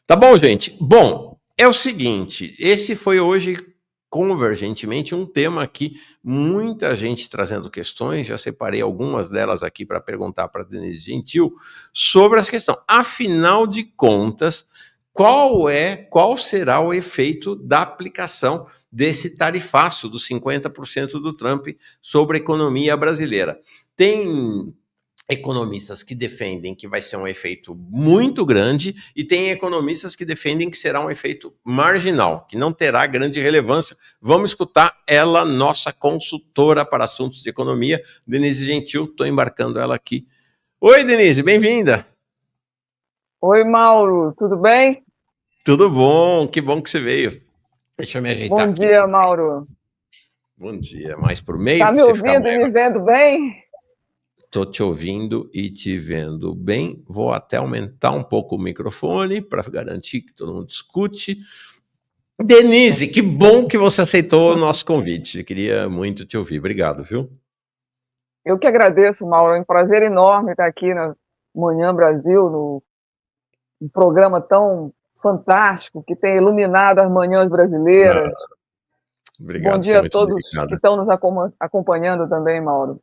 Tá bom, gente? Bom, é o seguinte, esse foi hoje, convergentemente, um tema aqui, muita gente trazendo questões, já separei algumas delas aqui para perguntar para Denise Gentil, sobre essa questão. Afinal de contas, qual será o efeito da aplicação desse tarifaço dos 50% do Trump sobre a economia brasileira? Tem economistas que defendem que vai ser um efeito muito grande e tem economistas que defendem que será um efeito marginal, que não terá grande relevância. Vamos escutar ela, nossa consultora para assuntos de economia, Denise Gentil. Estou embarcando ela aqui. Oi, Denise, bem-vinda. Oi, Mauro, tudo bem? Tudo bom que você veio. Deixa eu me ajeitar Bom aqui. dia, Mauro. Bom dia, mais por meio Tá para me você ficar ouvindo e me maior. vendo bem? Estou te ouvindo e te vendo bem. Vou até aumentar um pouco o microfone para garantir que todo mundo escute. Denise, que bom que você aceitou o nosso convite. Eu queria muito te ouvir. Obrigado, viu? Eu que agradeço, Mauro. É um prazer enorme estar aqui na Manhã Brasil, num programa tão fantástico que tem iluminado as manhãs brasileiras. Bom Obrigado, você é dia a muito todos que delicada. estão nos acompanhando também, Mauro.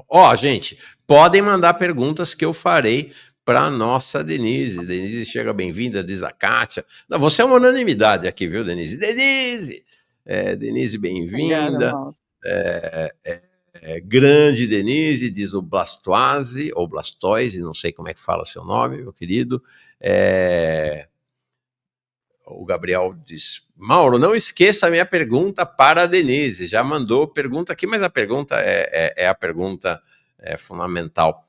Ó, gente, podem mandar perguntas que eu farei para nossa Denise. Denise, chega bem-vinda, diz a Kátia. Não, você é uma unanimidade aqui, viu, Denise? Denise! Denise, Obrigada, bem-vinda. Mauro. Grande Denise, diz o Blastoise, ou Blastoise, não sei como é que fala seu nome, meu querido. O Gabriel diz: Mauro, não esqueça a minha pergunta para a Denise. Já mandou pergunta aqui, mas a pergunta é a pergunta fundamental,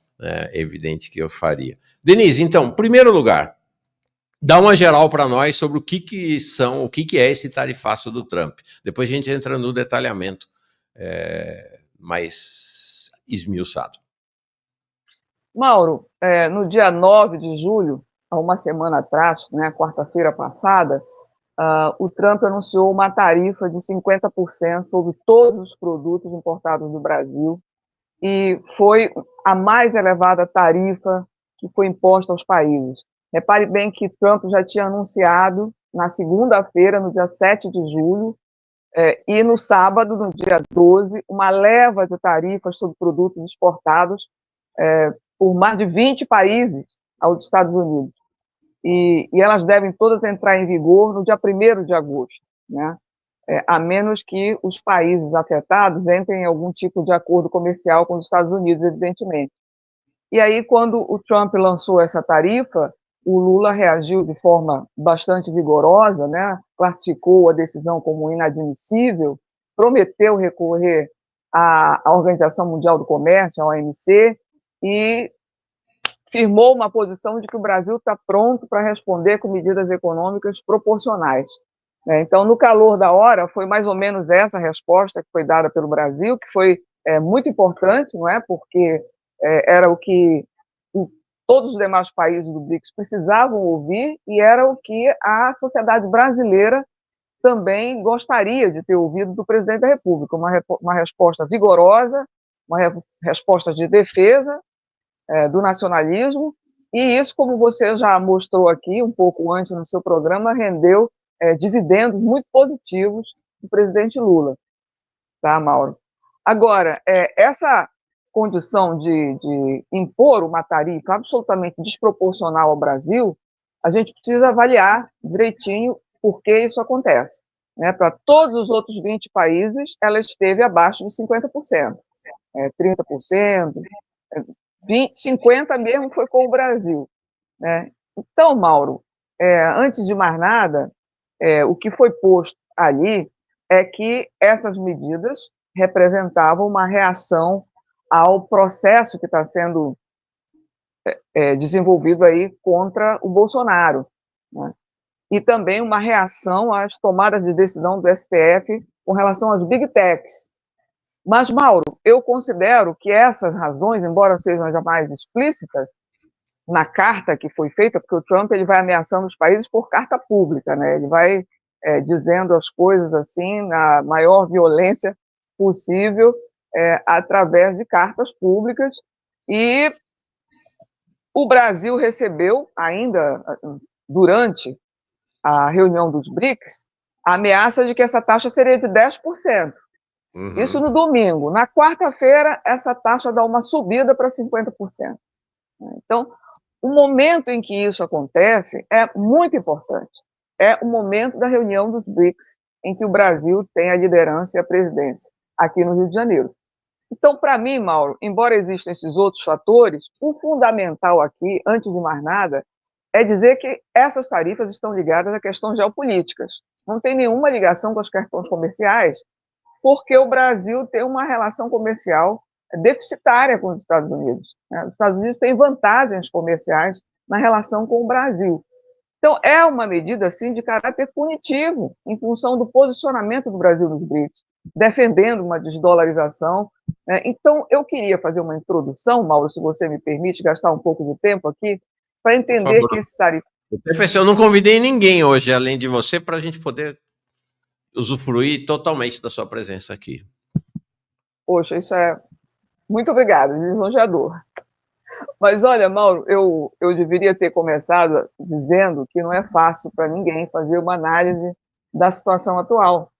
evidente que eu faria. Denise, então, primeiro lugar, dá uma geral para nós sobre o que é esse tarifaço do Trump. Depois a gente entra no detalhamento mais esmiuçado. Mauro, no dia 9 de julho, há uma semana atrás, né, quarta-feira passada, o Trump anunciou uma tarifa de 50% sobre todos os produtos importados do Brasil e foi a mais elevada tarifa que foi imposta aos países. Repare bem que Trump já tinha anunciado na segunda-feira, no dia 7 de julho, e no sábado, no dia 12, uma leva de tarifas sobre produtos exportados por mais de 20 países aos Estados Unidos. E elas devem todas entrar em vigor no dia 1º de agosto, né? A menos que os países afetados entrem em algum tipo de acordo comercial com os Estados Unidos, evidentemente. E aí, quando o Trump lançou essa tarifa, o Lula reagiu de forma bastante vigorosa, né? Classificou a decisão como inadmissível, prometeu recorrer à Organização Mundial do Comércio, a OMC, e firmou uma posição de que o Brasil está pronto para responder com medidas econômicas proporcionais. Então, no calor da hora, foi mais ou menos essa resposta que foi dada pelo Brasil, que foi muito importante, não é? Porque era o que todos os demais países do BRICS precisavam ouvir e era o que a sociedade brasileira também gostaria de ter ouvido do presidente da República, uma resposta vigorosa, uma resposta de defesa do nacionalismo, e isso, como você já mostrou aqui um pouco antes no seu programa, rendeu dividendos muito positivos do presidente Lula, tá, Mauro? Agora, essa condição de impor uma tarifa absolutamente desproporcional ao Brasil, a gente precisa avaliar direitinho por que isso acontece. Né? Para todos os outros 20 países, ela esteve abaixo de 50%, 30%, 50% mesmo foi com o Brasil. Né? Então, Mauro, antes de mais nada, o que foi posto ali é que essas medidas representavam uma reação ao processo que está sendo desenvolvido aí contra o Bolsonaro, né? E também uma reação às tomadas de decisão do STF com relação às big techs. Mas, Mauro, eu considero que essas razões, embora sejam jamais explícitas, na carta que foi feita, porque o Trump ele vai ameaçando os países por carta pública, né? Ele vai dizendo as coisas assim na maior violência possível através de cartas públicas, e o Brasil recebeu ainda durante a reunião dos BRICS, a ameaça de que essa taxa seria de 10%. Isso no domingo. Na quarta-feira, essa taxa dá uma subida para 50%. Então, o momento em que isso acontece é muito importante. É o momento da reunião dos BRICS, em que o Brasil tem a liderança e a presidência, aqui no Rio de Janeiro. Então, para mim, Mauro, embora existam esses outros fatores, o fundamental aqui, antes de mais nada, é dizer que essas tarifas estão ligadas a questões geopolíticas. Não tem nenhuma ligação com as questões comerciais, porque o Brasil tem uma relação comercial deficitária com os Estados Unidos. Os Estados Unidos têm vantagens comerciais na relação com o Brasil. Então, é uma medida, assim, de caráter punitivo, em função do posicionamento do Brasil nos BRICS, defendendo uma desdolarização. Então, eu queria fazer uma introdução, Mauro, se você me permite, gastar um pouco de tempo aqui, para entender que esse tarifa... Eu não convidei ninguém hoje, além de você, para a gente poder usufruir totalmente da sua presença aqui. Poxa, isso é... Muito obrigada, lisonjeador. Mas olha, Mauro, eu deveria ter começado dizendo que não é fácil para ninguém fazer uma análise da situação atual,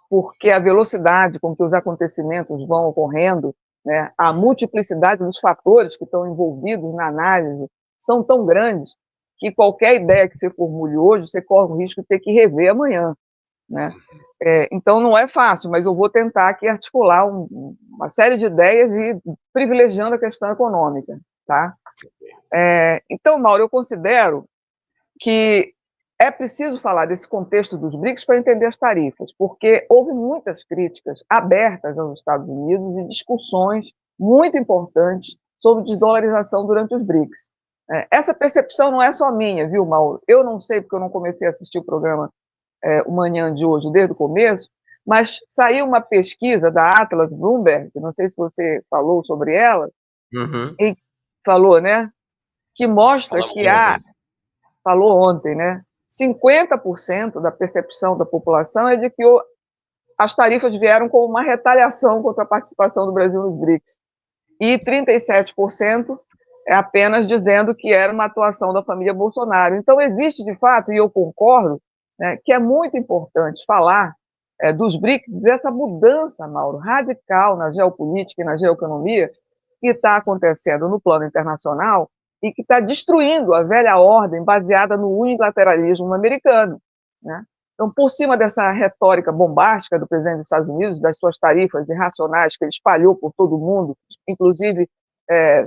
porque a velocidade com que os acontecimentos vão ocorrendo, né, a multiplicidade dos fatores que estão envolvidos na análise são tão grandes que qualquer ideia que você formule hoje, você corre o risco de ter que rever amanhã, né? Então, não é fácil, mas eu vou tentar aqui articular uma série de ideias e privilegiando a questão econômica, tá? Então, Mauro, eu considero que é preciso falar desse contexto dos BRICS para entender as tarifas, porque houve muitas críticas abertas aos Estados Unidos e discussões muito importantes sobre desdolarização durante os BRICS. Essa percepção não é só minha, viu, Mauro? Eu não sei, porque eu não comecei a assistir o programa o Manhã de hoje desde o começo, mas saiu uma pesquisa da Atlas Bloomberg, não sei se você falou sobre ela, e falou, né, que mostra que falou ontem, né, 50% da percepção da população é de que as tarifas vieram como uma retaliação contra a participação do Brasil nos BRICS, e 37% é apenas dizendo que era uma atuação da família Bolsonaro. Então, existe, de fato, e eu concordo, que é muito importante falar dos BRICS, dessa mudança, Mauro, radical na geopolítica e na geoeconomia que está acontecendo no plano internacional e que está destruindo a velha ordem baseada no unilateralismo americano, né? Então, por cima dessa retórica bombástica do presidente dos Estados Unidos, das suas tarifas irracionais que ele espalhou por todo o mundo, inclusive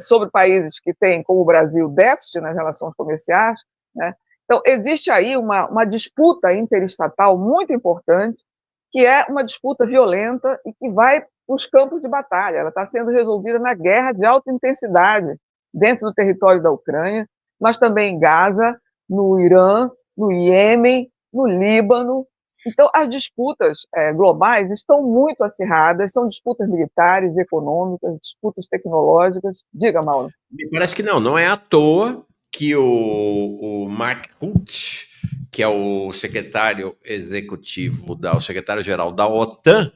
sobre países que têm, como o Brasil, déficit nas relações comerciais, né? Então, existe aí uma disputa interestatal muito importante, que é uma disputa violenta e que vai para os campos de batalha. Ela está sendo resolvida na guerra de alta intensidade dentro do território da Ucrânia, mas também em Gaza, no Irã, no Iêmen, no Líbano. Então, as disputas globais estão muito acirradas, são disputas militares, econômicas, disputas tecnológicas. Diga, Mauro. Me parece que não é à toa que o Mark Rutte, que é o secretário executivo, o secretário-geral da OTAN,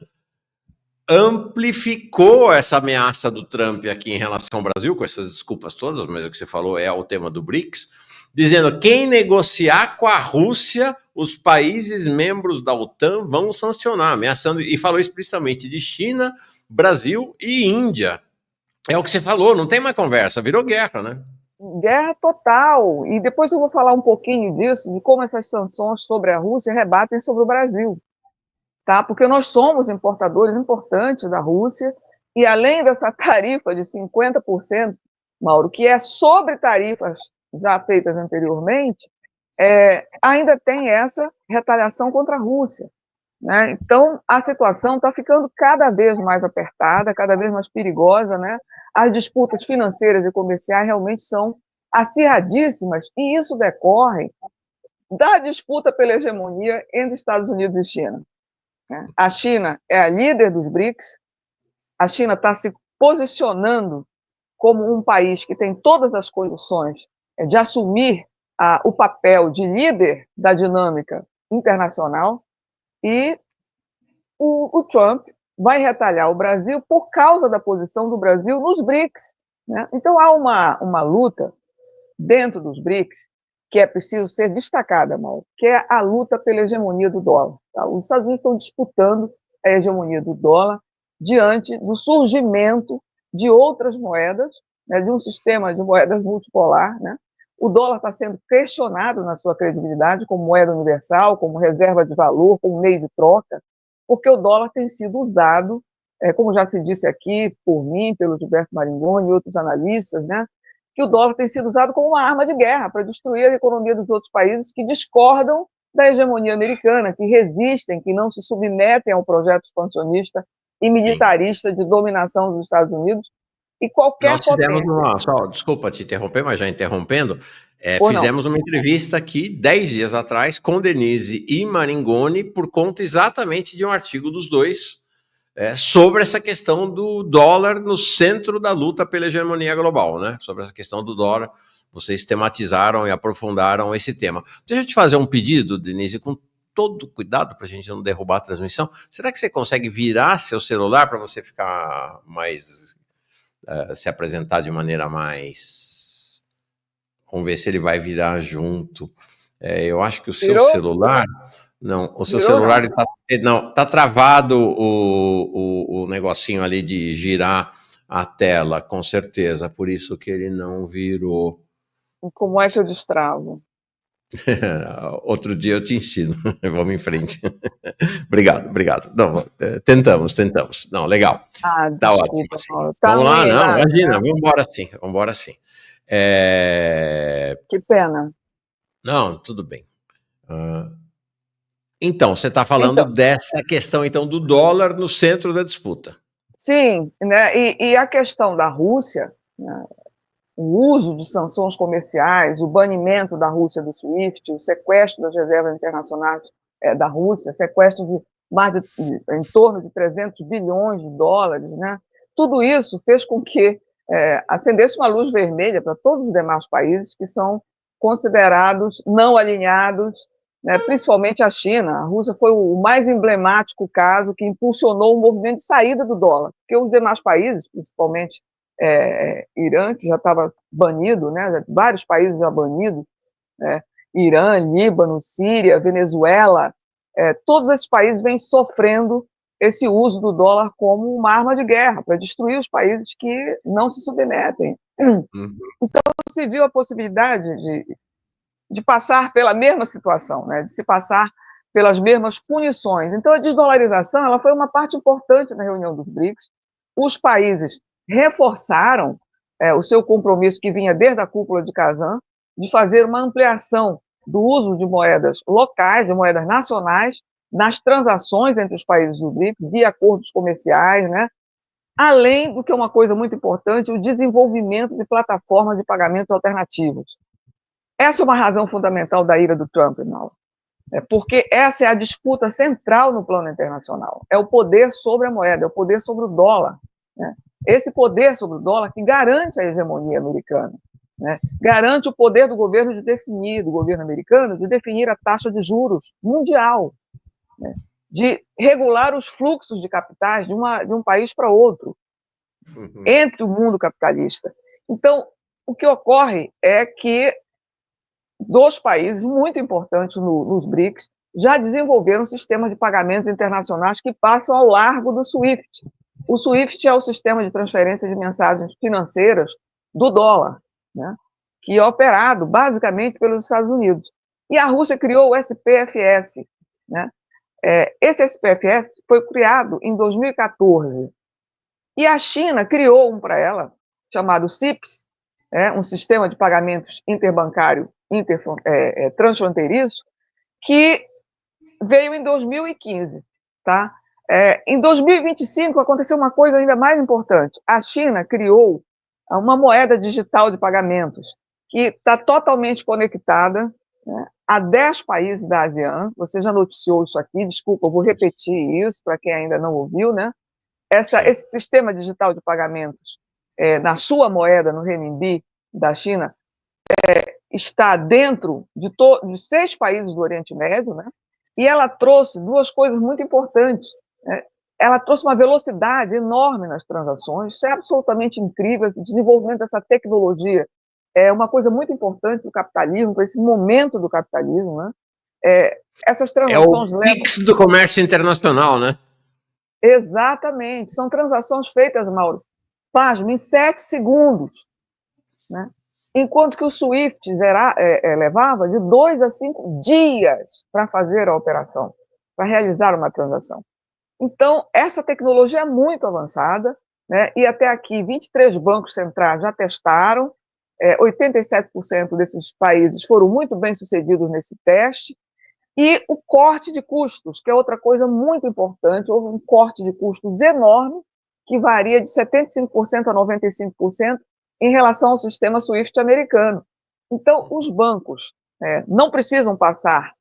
amplificou essa ameaça do Trump aqui em relação ao Brasil, com essas desculpas todas, mas o que você falou é o tema do BRICS, dizendo que quem negociar com a Rússia, os países membros da OTAN vão sancionar, ameaçando, e falou explicitamente de China, Brasil e Índia. É o que você falou, não tem mais conversa, virou guerra, né? Guerra total. E depois eu vou falar um pouquinho disso, de como essas sanções sobre a Rússia rebatem sobre o Brasil. Tá? Porque nós somos importadores importantes da Rússia, e além dessa tarifa de 50%, Mauro, que é sobre tarifas já feitas anteriormente, ainda tem essa retaliação contra a Rússia, né? Então, a situação está ficando cada vez mais apertada, cada vez mais perigosa, né? As disputas financeiras e comerciais realmente são acirradíssimas, e isso decorre da disputa pela hegemonia entre Estados Unidos e China. A China é a líder dos BRICS, a China está se posicionando como um país que tem todas as condições de assumir o papel de líder da dinâmica internacional, e o Trump vai retalhar o Brasil por causa da posição do Brasil nos BRICS, né? Então, há uma luta dentro dos BRICS que é preciso ser destacada, Mauro, que é a luta pela hegemonia do dólar. Tá? Os Estados Unidos estão disputando a hegemonia do dólar diante do surgimento de outras moedas, né, de um sistema de moedas multipolar, né? O dólar está sendo questionado na sua credibilidade como moeda universal, como reserva de valor, como meio de troca, porque o dólar tem sido usado, como já se disse aqui por mim, pelo Gilberto Maringoni e outros analistas, né, que o dólar tem sido usado como uma arma de guerra para destruir a economia dos outros países que discordam da hegemonia americana, que resistem, que não se submetem ao projeto expansionista e militarista de dominação dos Estados Unidos e qualquer Nós fizemos potência. desculpa te interromper, mas já interrompendo, Ou não. fizemos uma entrevista aqui 10 dias atrás com Denise e Maringoni por conta exatamente de um artigo dos dois sobre essa questão do dólar no centro da luta pela hegemonia global, né? Sobre essa questão do dólar, vocês tematizaram e aprofundaram esse tema. Deixa eu te fazer um pedido, Denise, com todo cuidado para a gente não derrubar a transmissão. Será que você consegue virar seu celular para você ficar mais se apresentar de maneira mais... Vamos ver se ele vai virar junto. Eu acho que o seu Virou? celular... Não, o seu Virou, celular não. tá travado o negocinho ali de girar a tela, com certeza, por isso que ele não virou. E como é que eu destravo? Outro dia eu te ensino. Vamos em frente. Obrigado. Não, tentamos. Não, legal. Ah, Tá ótimo, desculpa, assim. Paulo. Tá Vamos lá, ruim a não, imagem, imagina, né? vamos embora sim. Que pena. Não, tudo bem. Então, você está falando Então, dessa questão, então, do dólar no centro da disputa. sim, né? E a questão da Rússia, né? O uso de sanções comerciais, o banimento da Rússia do SWIFT, o sequestro das reservas internacionais da Rússia, sequestro de em torno de 300 bilhões de dólares, né? Tudo isso fez com que acendesse uma luz vermelha para todos os demais países que são considerados não alinhados, né? Principalmente a China. A Rússia foi o mais emblemático caso que impulsionou o movimento de saída do dólar, porque os demais países, principalmente Irã, que já estava banido, né? Vários países já banidos, né? Irã, Líbano, Síria, Venezuela, todos esses países vêm sofrendo esse uso do dólar como uma arma de guerra para destruir os países que não se submetem. Então, se viu a possibilidade de passar pela mesma situação, né? De se passar pelas mesmas punições. Então, a desdolarização ela foi uma parte importante na reunião dos BRICS. Os países reforçaram o seu compromisso, que vinha desde a cúpula de Kazan, de fazer uma ampliação do uso de moedas locais, de moedas nacionais, nas transações entre os países do BRICS, de acordos comerciais, né? Além do que é uma coisa muito importante, o desenvolvimento de plataformas de pagamentos alternativos. Essa é uma razão fundamental da ira do Trump, não? Porque essa é a disputa central no plano internacional. É o poder sobre a moeda, é o poder sobre o dólar. Né? Esse poder sobre o dólar que garante a hegemonia americana, né? Garante o poder do governo do governo americano, de definir a taxa de juros mundial, né? De regular os fluxos de capitais de um país para outro, entre o mundo capitalista. Então, o que ocorre é que dois países muito importantes nos BRICS já desenvolveram sistemas de pagamentos internacionais que passam ao largo do SWIFT. O SWIFT é o sistema de transferência de mensagens financeiras do dólar, né, que é operado basicamente pelos Estados Unidos. E a Rússia criou o SPFS. Né? Esse SPFS foi criado em 2014. E a China criou um para ela, chamado CIPS, um sistema de pagamentos interbancário transfronteiriço, que veio em 2015. Tá? Em 2025 aconteceu uma coisa ainda mais importante. A China criou uma moeda digital de pagamentos que está totalmente conectada, né, a 10 países da ASEAN. Você já noticiou isso aqui, desculpa, eu vou repetir isso para quem ainda não ouviu, né? Esse sistema digital de pagamentos na sua moeda, no renminbi da China, está dentro de 6 países do Oriente Médio, né? E ela trouxe duas coisas muito importantes. Né? Ela trouxe uma velocidade enorme nas transações, isso é absolutamente incrível, o desenvolvimento dessa tecnologia é uma coisa muito importante para o capitalismo, para esse momento do capitalismo, né? Essas transações É o Pix do comércio internacional, né? Exatamente. São transações feitas, Mauro, pasme, em 7 segundos, né? Enquanto que o SWIFT levava de 2 a 5 dias para fazer a operação, para realizar uma transação. Então, essa tecnologia é muito avançada, né? E até aqui, 23 bancos centrais já testaram, 87% desses países foram muito bem sucedidos nesse teste, e o corte de custos, que é outra coisa muito importante, houve um corte de custos enorme, que varia de 75% a 95% em relação ao sistema SWIFT americano. Então, os bancos não precisam passar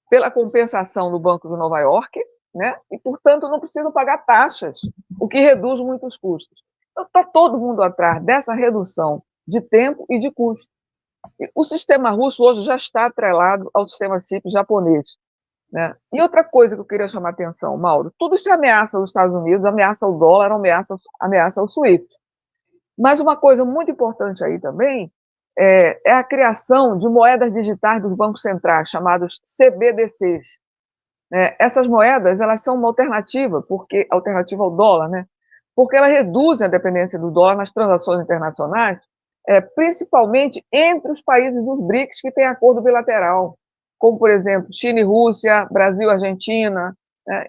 pela compensação do Banco de Nova York, né? E, portanto, não precisam pagar taxas, o que reduz muitos custos. Então, está todo mundo atrás dessa redução de tempo e de custo. O sistema russo hoje já está atrelado ao sistema CIP japonês, né? E outra coisa que eu queria chamar a atenção, Mauro, tudo isso é ameaça aos Estados Unidos, ameaça ao dólar, ameaça ao SWIFT. Mas uma coisa muito importante aí também é a criação de moedas digitais dos bancos centrais, chamados CBDCs. Essas moedas, elas são uma alternativa ao dólar, né? Porque elas reduzem a dependência do dólar nas transações internacionais, principalmente entre os países dos BRICS que têm acordo bilateral, como, por exemplo, China e Rússia, Brasil e Argentina.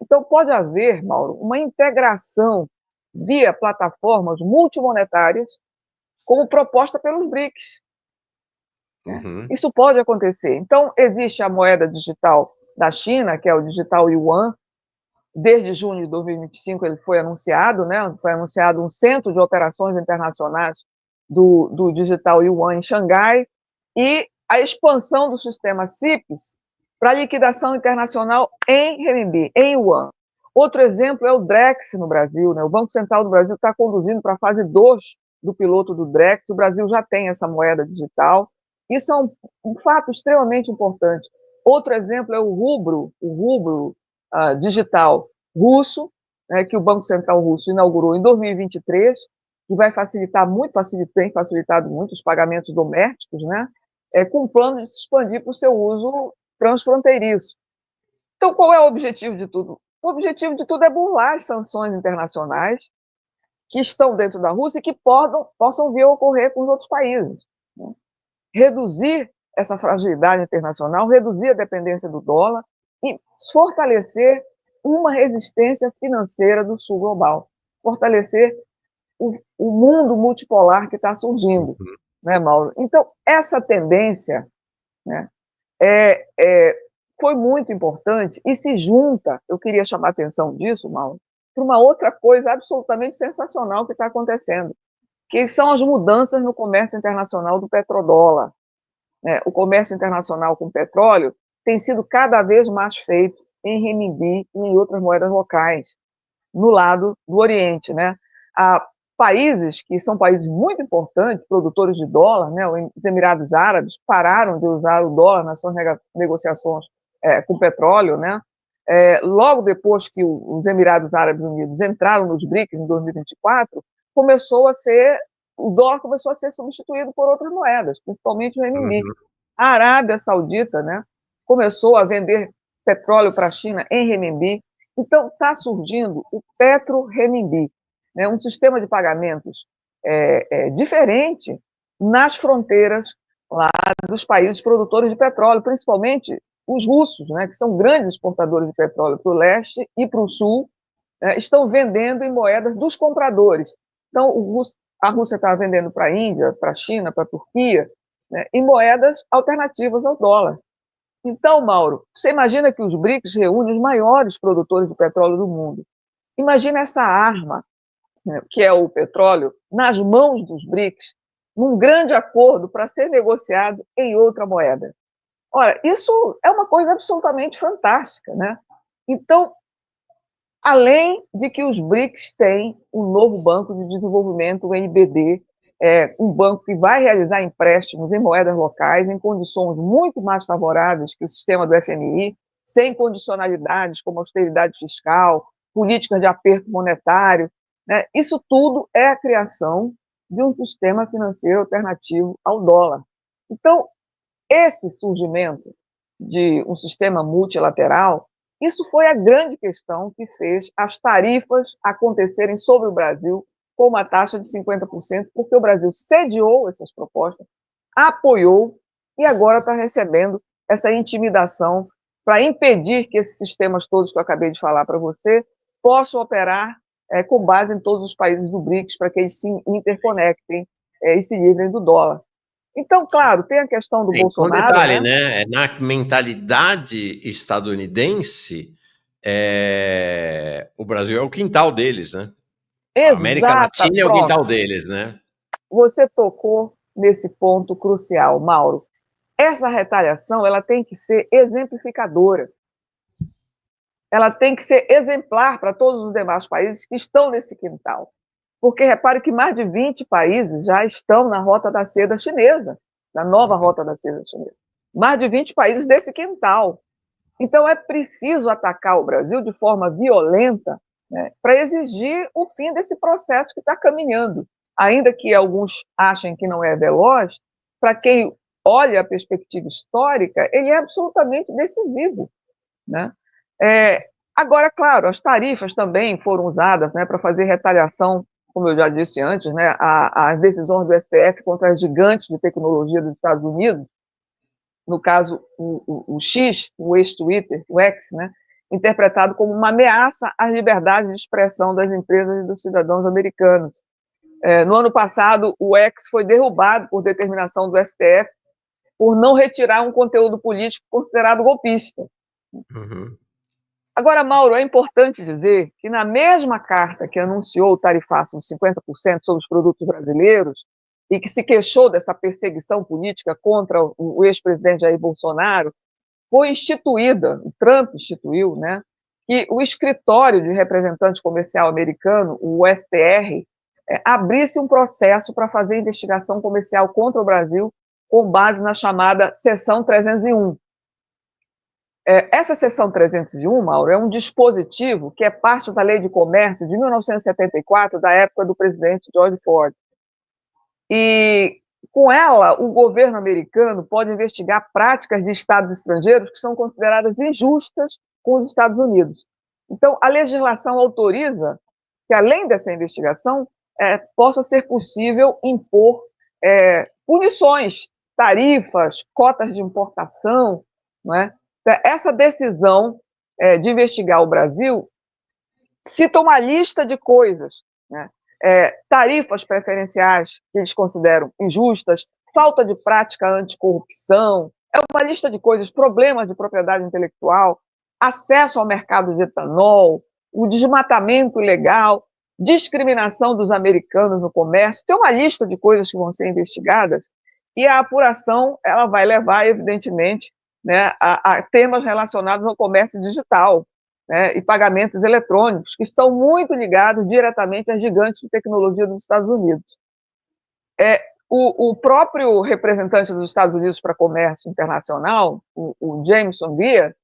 Então, pode haver, Mauro, uma integração via plataformas multimonetárias, como proposta pelos BRICS. Uhum. Isso pode acontecer. Então, existe a moeda digital da China, que é o digital yuan. Desde junho de 2025 ele foi anunciado, né? Foi anunciado um centro de operações internacionais do digital yuan em Xangai, e a expansão do sistema CIPS para liquidação internacional em renminbi, em yuan. Outro exemplo é o Drex no Brasil, né? O Banco Central do Brasil está conduzindo para a fase 2 do piloto do Drex. O Brasil já tem essa moeda digital. Isso é um fato extremamente importante. Outro exemplo é o rublo digital russo, né, que o Banco Central russo inaugurou em 2023, que vai tem facilitado muito os pagamentos domésticos, né, com o plano de se expandir para o seu uso transfronteiriço. Então, qual é o objetivo de tudo? O objetivo de tudo é burlar as sanções internacionais que estão dentro da Rússia e que possam vir a ocorrer com os outros países, né? Reduzir essa fragilidade internacional, reduzir a dependência do dólar e fortalecer uma resistência financeira do sul global, fortalecer o mundo multipolar que está surgindo, né, Mauro? Então, essa tendência, né, foi muito importante e se junta, eu queria chamar a atenção disso, Mauro, para uma outra coisa absolutamente sensacional que está acontecendo, que são as mudanças no comércio internacional do petrodólar. O comércio internacional com petróleo tem sido cada vez mais feito em renminbi e em outras moedas locais, no lado do Oriente, né? Há países que são países muito importantes, produtores de dólar, né? Os Emirados Árabes pararam de usar o dólar nas suas negociações com petróleo, né? Logo depois que os Emirados Árabes Unidos entraram nos BRICS em 2024, o dólar começou a ser substituído por outras moedas, principalmente o renminbi. Uhum. A Arábia Saudita, né, começou a vender petróleo para a China em renminbi. Então, está surgindo o petro-renminbi, né, um sistema de pagamentos diferente nas fronteiras lá dos países produtores de petróleo, principalmente os russos, né, que são grandes exportadores de petróleo para o leste e para o sul, estão vendendo em moedas dos compradores. Então, a Rússia está vendendo para a Índia, para a China, para a Turquia, né, em moedas alternativas ao dólar. Então, Mauro, você imagina que os BRICS reúnem os maiores produtores de petróleo do mundo. Imagina essa arma, né, que é o petróleo, nas mãos dos BRICS, num grande acordo para ser negociado em outra moeda. Olha, isso é uma coisa absolutamente fantástica, né? Então, além de que os BRICS têm um novo Banco de Desenvolvimento, o NBD, um banco que vai realizar empréstimos em moedas locais em condições muito mais favoráveis que o sistema do FMI, sem condicionalidades como austeridade fiscal, políticas de aperto monetário, né? Isso tudo é a criação de um sistema financeiro alternativo ao dólar. Então, esse surgimento de um sistema multilateral, isso foi a grande questão que fez as tarifas acontecerem sobre o Brasil com uma taxa de 50%, porque o Brasil sediou essas propostas, apoiou e agora está recebendo essa intimidação para impedir que esses sistemas todos que eu acabei de falar para você possam operar com base em todos os países do BRICS, para que eles se interconectem e se livrem do dólar. Então, claro, tem a questão do Com Bolsonaro, detalhe, né? né? Na mentalidade estadunidense, o Brasil é o quintal deles, né? A América Exata, Latina é o pronto. quintal deles, né? Você tocou nesse ponto crucial, Mauro. Essa retaliação, ela tem que ser exemplificadora. Ela tem que ser exemplar para todos os demais países que estão nesse quintal. Porque repare que mais de 20 países já estão na rota da seda chinesa, na nova rota da seda chinesa. Mais de 20 países desse quintal. Então, é preciso atacar o Brasil de forma violenta, né, para exigir o fim desse processo que está caminhando. Ainda que alguns achem que não é veloz, para quem olha a perspectiva histórica, ele é absolutamente decisivo, né? Agora, claro, as tarifas também foram usadas, né, para fazer retaliação, como eu já disse antes, né, às decisões do STF contra as gigantes de tecnologia dos Estados Unidos, no caso, o X, o ex-Twitter, o X, né, interpretado como uma ameaça à liberdade de expressão das empresas e dos cidadãos americanos. No ano passado, o X foi derrubado por determinação do STF por não retirar um conteúdo político considerado golpista. Uhum. Agora, Mauro, é importante dizer que na mesma carta que anunciou o tarifaço de 50% sobre os produtos brasileiros e que se queixou dessa perseguição política contra o ex-presidente Jair Bolsonaro, foi instituída, o Trump instituiu, né, que o escritório de representante comercial americano, o STR, abrisse um processo para fazer investigação comercial contra o Brasil com base na chamada Seção 301. Essa Seção 301, Mauro, é um dispositivo que é parte da Lei de Comércio de 1974, da época do presidente George Ford. E, com ela, o governo americano pode investigar práticas de estados estrangeiros que são consideradas injustas com os Estados Unidos. Então, a legislação autoriza que, além dessa investigação, possa ser possível impor punições, tarifas, cotas de importação, não é? Essa decisão de investigar o Brasil cita uma lista de coisas, né? Tarifas preferenciais que eles consideram injustas, falta de prática anticorrupção, é uma lista de coisas, problemas de propriedade intelectual, acesso ao mercado de etanol, o desmatamento ilegal, discriminação dos americanos no comércio, tem uma lista de coisas que vão ser investigadas e a apuração ela vai levar, evidentemente, né, a temas relacionados ao comércio digital, né, e pagamentos eletrônicos, que estão muito ligados diretamente às gigantes de tecnologia dos Estados Unidos. O próprio representante dos Estados Unidos para Comércio Internacional, o Jameson Beer,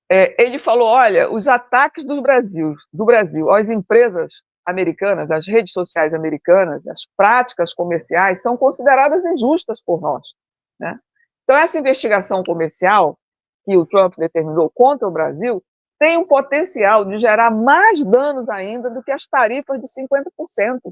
ele falou, olha, os ataques do Brasil às empresas americanas, às redes sociais americanas, as práticas comerciais são consideradas injustas por nós, né? Então, essa investigação comercial que o Trump determinou contra o Brasil tem um potencial de gerar mais danos ainda do que as tarifas de 50%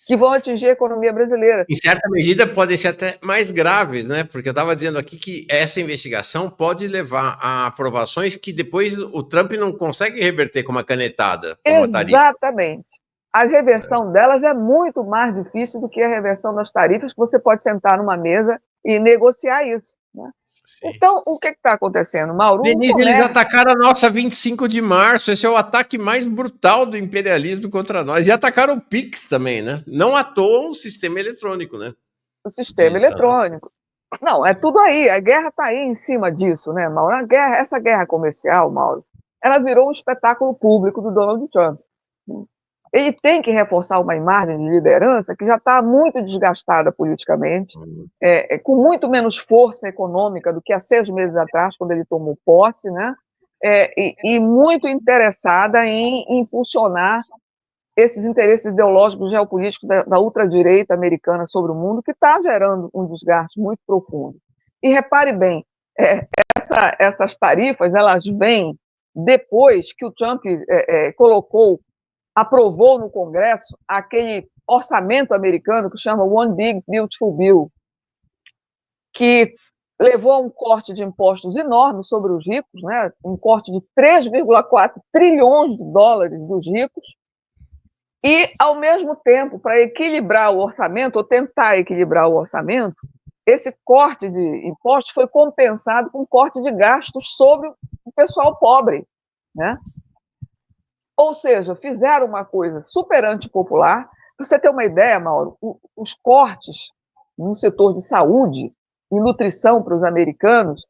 que vão atingir a economia brasileira. Em certa medida, podem ser até mais graves, né? Porque eu estava dizendo aqui que essa investigação pode levar a aprovações que depois o Trump não consegue reverter com uma canetada, com uma tarifa. Exatamente. A reversão delas é muito mais difícil do que a reversão das tarifas, que você pode sentar numa mesa e negociar isso, né? Então, o que está acontecendo, Mauro? Denise, eles atacaram a nossa 25 de março. Esse é o ataque mais brutal do imperialismo contra nós. E atacaram o Pix também, né? Não à toa um sistema eletrônico, né? O sistema eletrônico. Não, é tudo aí. A guerra está aí em cima disso, né, Mauro? Essa guerra comercial, Mauro, ela virou um espetáculo público do Donald Trump. Ele tem que reforçar uma imagem de liderança que já está muito desgastada politicamente, com muito menos força econômica do que há 6 meses atrás, quando ele tomou posse, né? E muito interessada em impulsionar esses interesses ideológicos geopolíticos da ultradireita americana sobre o mundo, que está gerando um desgaste muito profundo. E repare bem, essas tarifas, elas vêm depois que o Trump aprovou no Congresso aquele orçamento americano que chama One Big Beautiful Bill, que levou a um corte de impostos enorme sobre os ricos, né? Um corte de 3,4 trilhões de dólares dos ricos, e, ao mesmo tempo, para equilibrar o orçamento, ou tentar equilibrar o orçamento, esse corte de impostos foi compensado com corte de gastos sobre o pessoal pobre, né? Ou seja, fizeram uma coisa super antipopular. Para você ter uma ideia, Mauro, os cortes no setor de saúde e nutrição para os americanos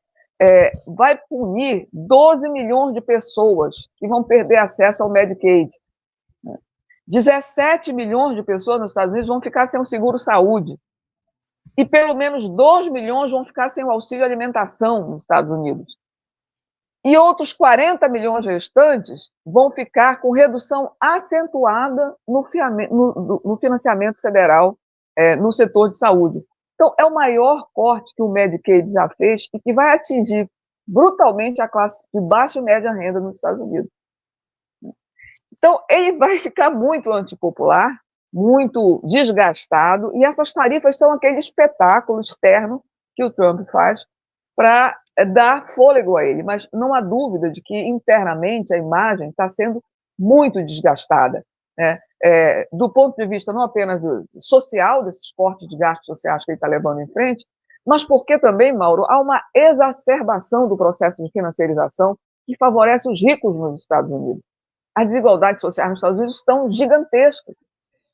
vai punir 12 milhões de pessoas que vão perder acesso ao Medicaid. 17 milhões de pessoas nos Estados Unidos vão ficar sem o seguro-saúde. E pelo menos 2 milhões vão ficar sem o auxílio alimentação nos Estados Unidos. E outros 40 milhões restantes vão ficar com redução acentuada no financiamento federal no setor de saúde. Então, é o maior corte que o Medicaid já fez e que vai atingir brutalmente a classe de baixa e média renda nos Estados Unidos. Então, ele vai ficar muito antipopular, muito desgastado, e essas tarifas são aquele espetáculo externo que o Trump faz para dar fôlego a ele, mas não há dúvida de que internamente a imagem está sendo muito desgastada, né? Do ponto de vista não apenas social, desses cortes de gastos sociais que ele está levando em frente, mas porque também, Mauro, há uma exacerbação do processo de financiarização que favorece os ricos nos Estados Unidos. As desigualdades sociais nos Estados Unidos estão gigantescas.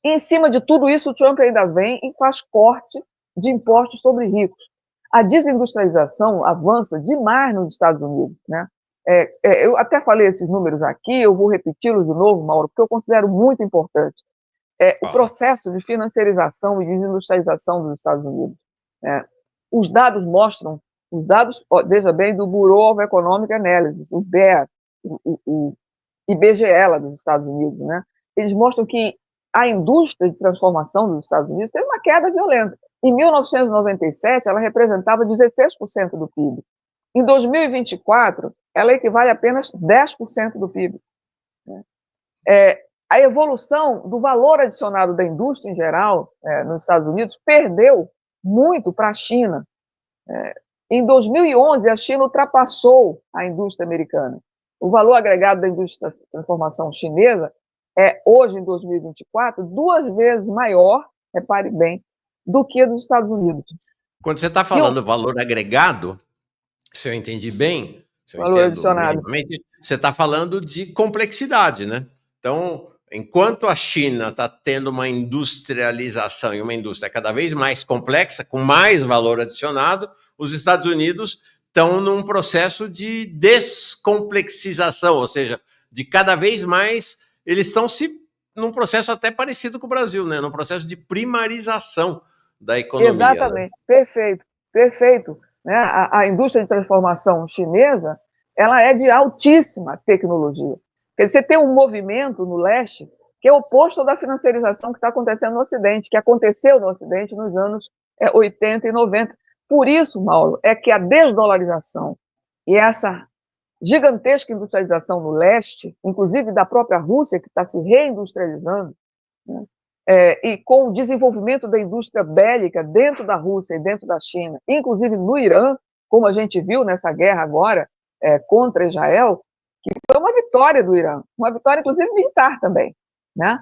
E, em cima de tudo isso, o Trump ainda vem e faz corte de impostos sobre ricos. A desindustrialização avança demais nos Estados Unidos, né? Eu até falei esses números aqui, eu vou repeti-los de novo, Mauro, porque eu considero muito importante. O processo de financiarização e desindustrialização dos Estados Unidos. Os dados mostram, veja bem, do Bureau of Economic Analysis, o BEA, o IBGE lá dos Estados Unidos, né? Eles mostram que a indústria de transformação dos Estados Unidos teve uma queda violenta. Em 1997, ela representava 16% do PIB. Em 2024, ela equivale a apenas 10% do PIB. A evolução do valor adicionado da indústria em geral, nos Estados Unidos, perdeu muito para a China. Em 2011, a China ultrapassou a indústria americana. O valor agregado da indústria de transformação chinesa hoje, em 2024, 2 vezes maior, repare bem, do que dos Estados Unidos. Quando você está falando valor agregado, se eu entendi bem, valor adicionado, você está falando de complexidade, né? Então, enquanto a China está tendo uma industrialização e uma indústria cada vez mais complexa, com mais valor adicionado, os Estados Unidos estão num processo de descomplexização, ou seja, de cada vez mais eles estão num processo até parecido com o Brasil, né? Num processo de primarização da economia. Exatamente, né? Perfeito. Né? A indústria de transformação chinesa, ela é de altíssima tecnologia. Quer dizer, você tem um movimento no leste que é oposto da financiarização que está acontecendo no Ocidente, que aconteceu no Ocidente nos anos 80 e 90. Por isso, Mauro, é que a desdolarização e essa gigantesca industrialização no leste, inclusive da própria Rússia, que está se reindustrializando, né? E com o desenvolvimento da indústria bélica dentro da Rússia e dentro da China, inclusive no Irã, como a gente viu nessa guerra agora contra Israel, que foi uma vitória do Irã, uma vitória inclusive militar também, né?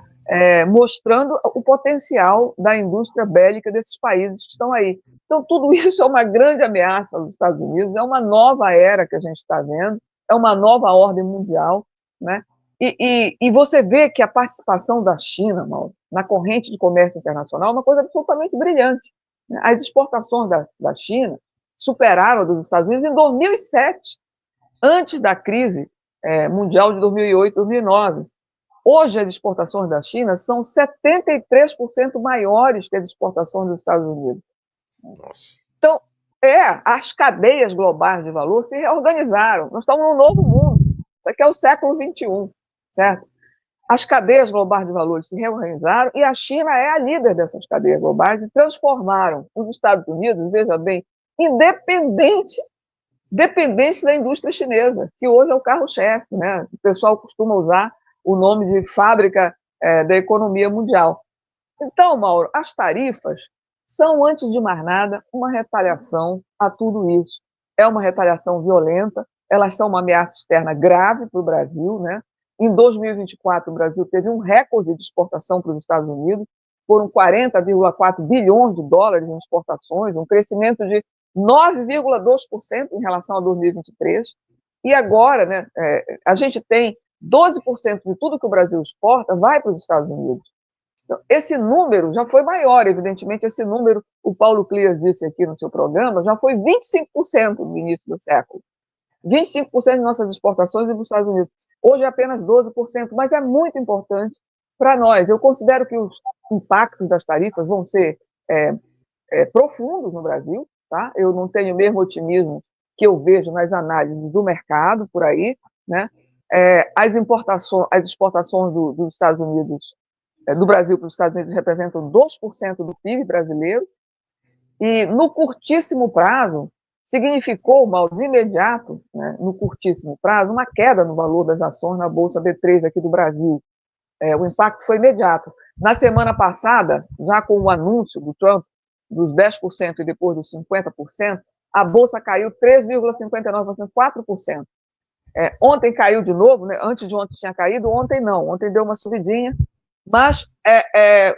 Mostrando o potencial da indústria bélica desses países que estão aí. Então, tudo isso é uma grande ameaça aos Estados Unidos, é uma nova era que a gente está vendo, é uma nova ordem mundial, né? E você vê que a participação da China, Mauro, na corrente de comércio internacional é uma coisa absolutamente brilhante. Né? As exportações da China superaram a dos Estados Unidos em 2007, antes da crise mundial de 2008, 2009. Hoje, as exportações da China são 73% maiores que as exportações dos Estados Unidos. Nossa. Então, as cadeias globais de valor se reorganizaram. Nós estamos num novo mundo. Isso aqui é o século XXI, certo? as cadeias globais de valores se reorganizaram e a China é a líder dessas cadeias globais e transformaram os Estados Unidos, veja bem, dependente da indústria chinesa, que hoje é o carro-chefe, né? O pessoal costuma usar o nome de fábrica da economia mundial. Então, Mauro, as tarifas são, antes de mais nada, uma retaliação a tudo isso. É uma retaliação violenta, elas são uma ameaça externa grave para o Brasil, né? Em 2024, o Brasil teve um recorde de exportação para os Estados Unidos, foram 40,4 bilhões de dólares em exportações, um crescimento de 9,2% em relação a 2023. E agora, né, a gente tem 12% de tudo que o Brasil exporta vai para os Estados Unidos. Então, esse número já foi maior, evidentemente, esse número, o Paulo Clear disse aqui no seu programa, já foi 25% no início do século. 25% de nossas exportações iam para os Estados Unidos. Hoje é apenas 12%, mas é muito importante para nós. Eu considero que os impactos das tarifas vão ser profundos no Brasil, tá? Eu não tenho o mesmo otimismo que eu vejo nas análises do mercado por aí, né? As exportações dos Estados Unidos, do Brasil para os Estados Unidos representam 2% do PIB brasileiro, e no curtíssimo prazo, significou, mal de imediato, né, no curtíssimo prazo, uma queda no valor das ações na Bolsa B3 aqui do Brasil. O impacto foi imediato. Na semana passada, já com o anúncio do Trump dos 10% e depois dos 50%, a Bolsa caiu 3,59%, 4%. Ontem caiu de novo, né? Antes de ontem tinha caído, ontem não, ontem deu uma subidinha, mas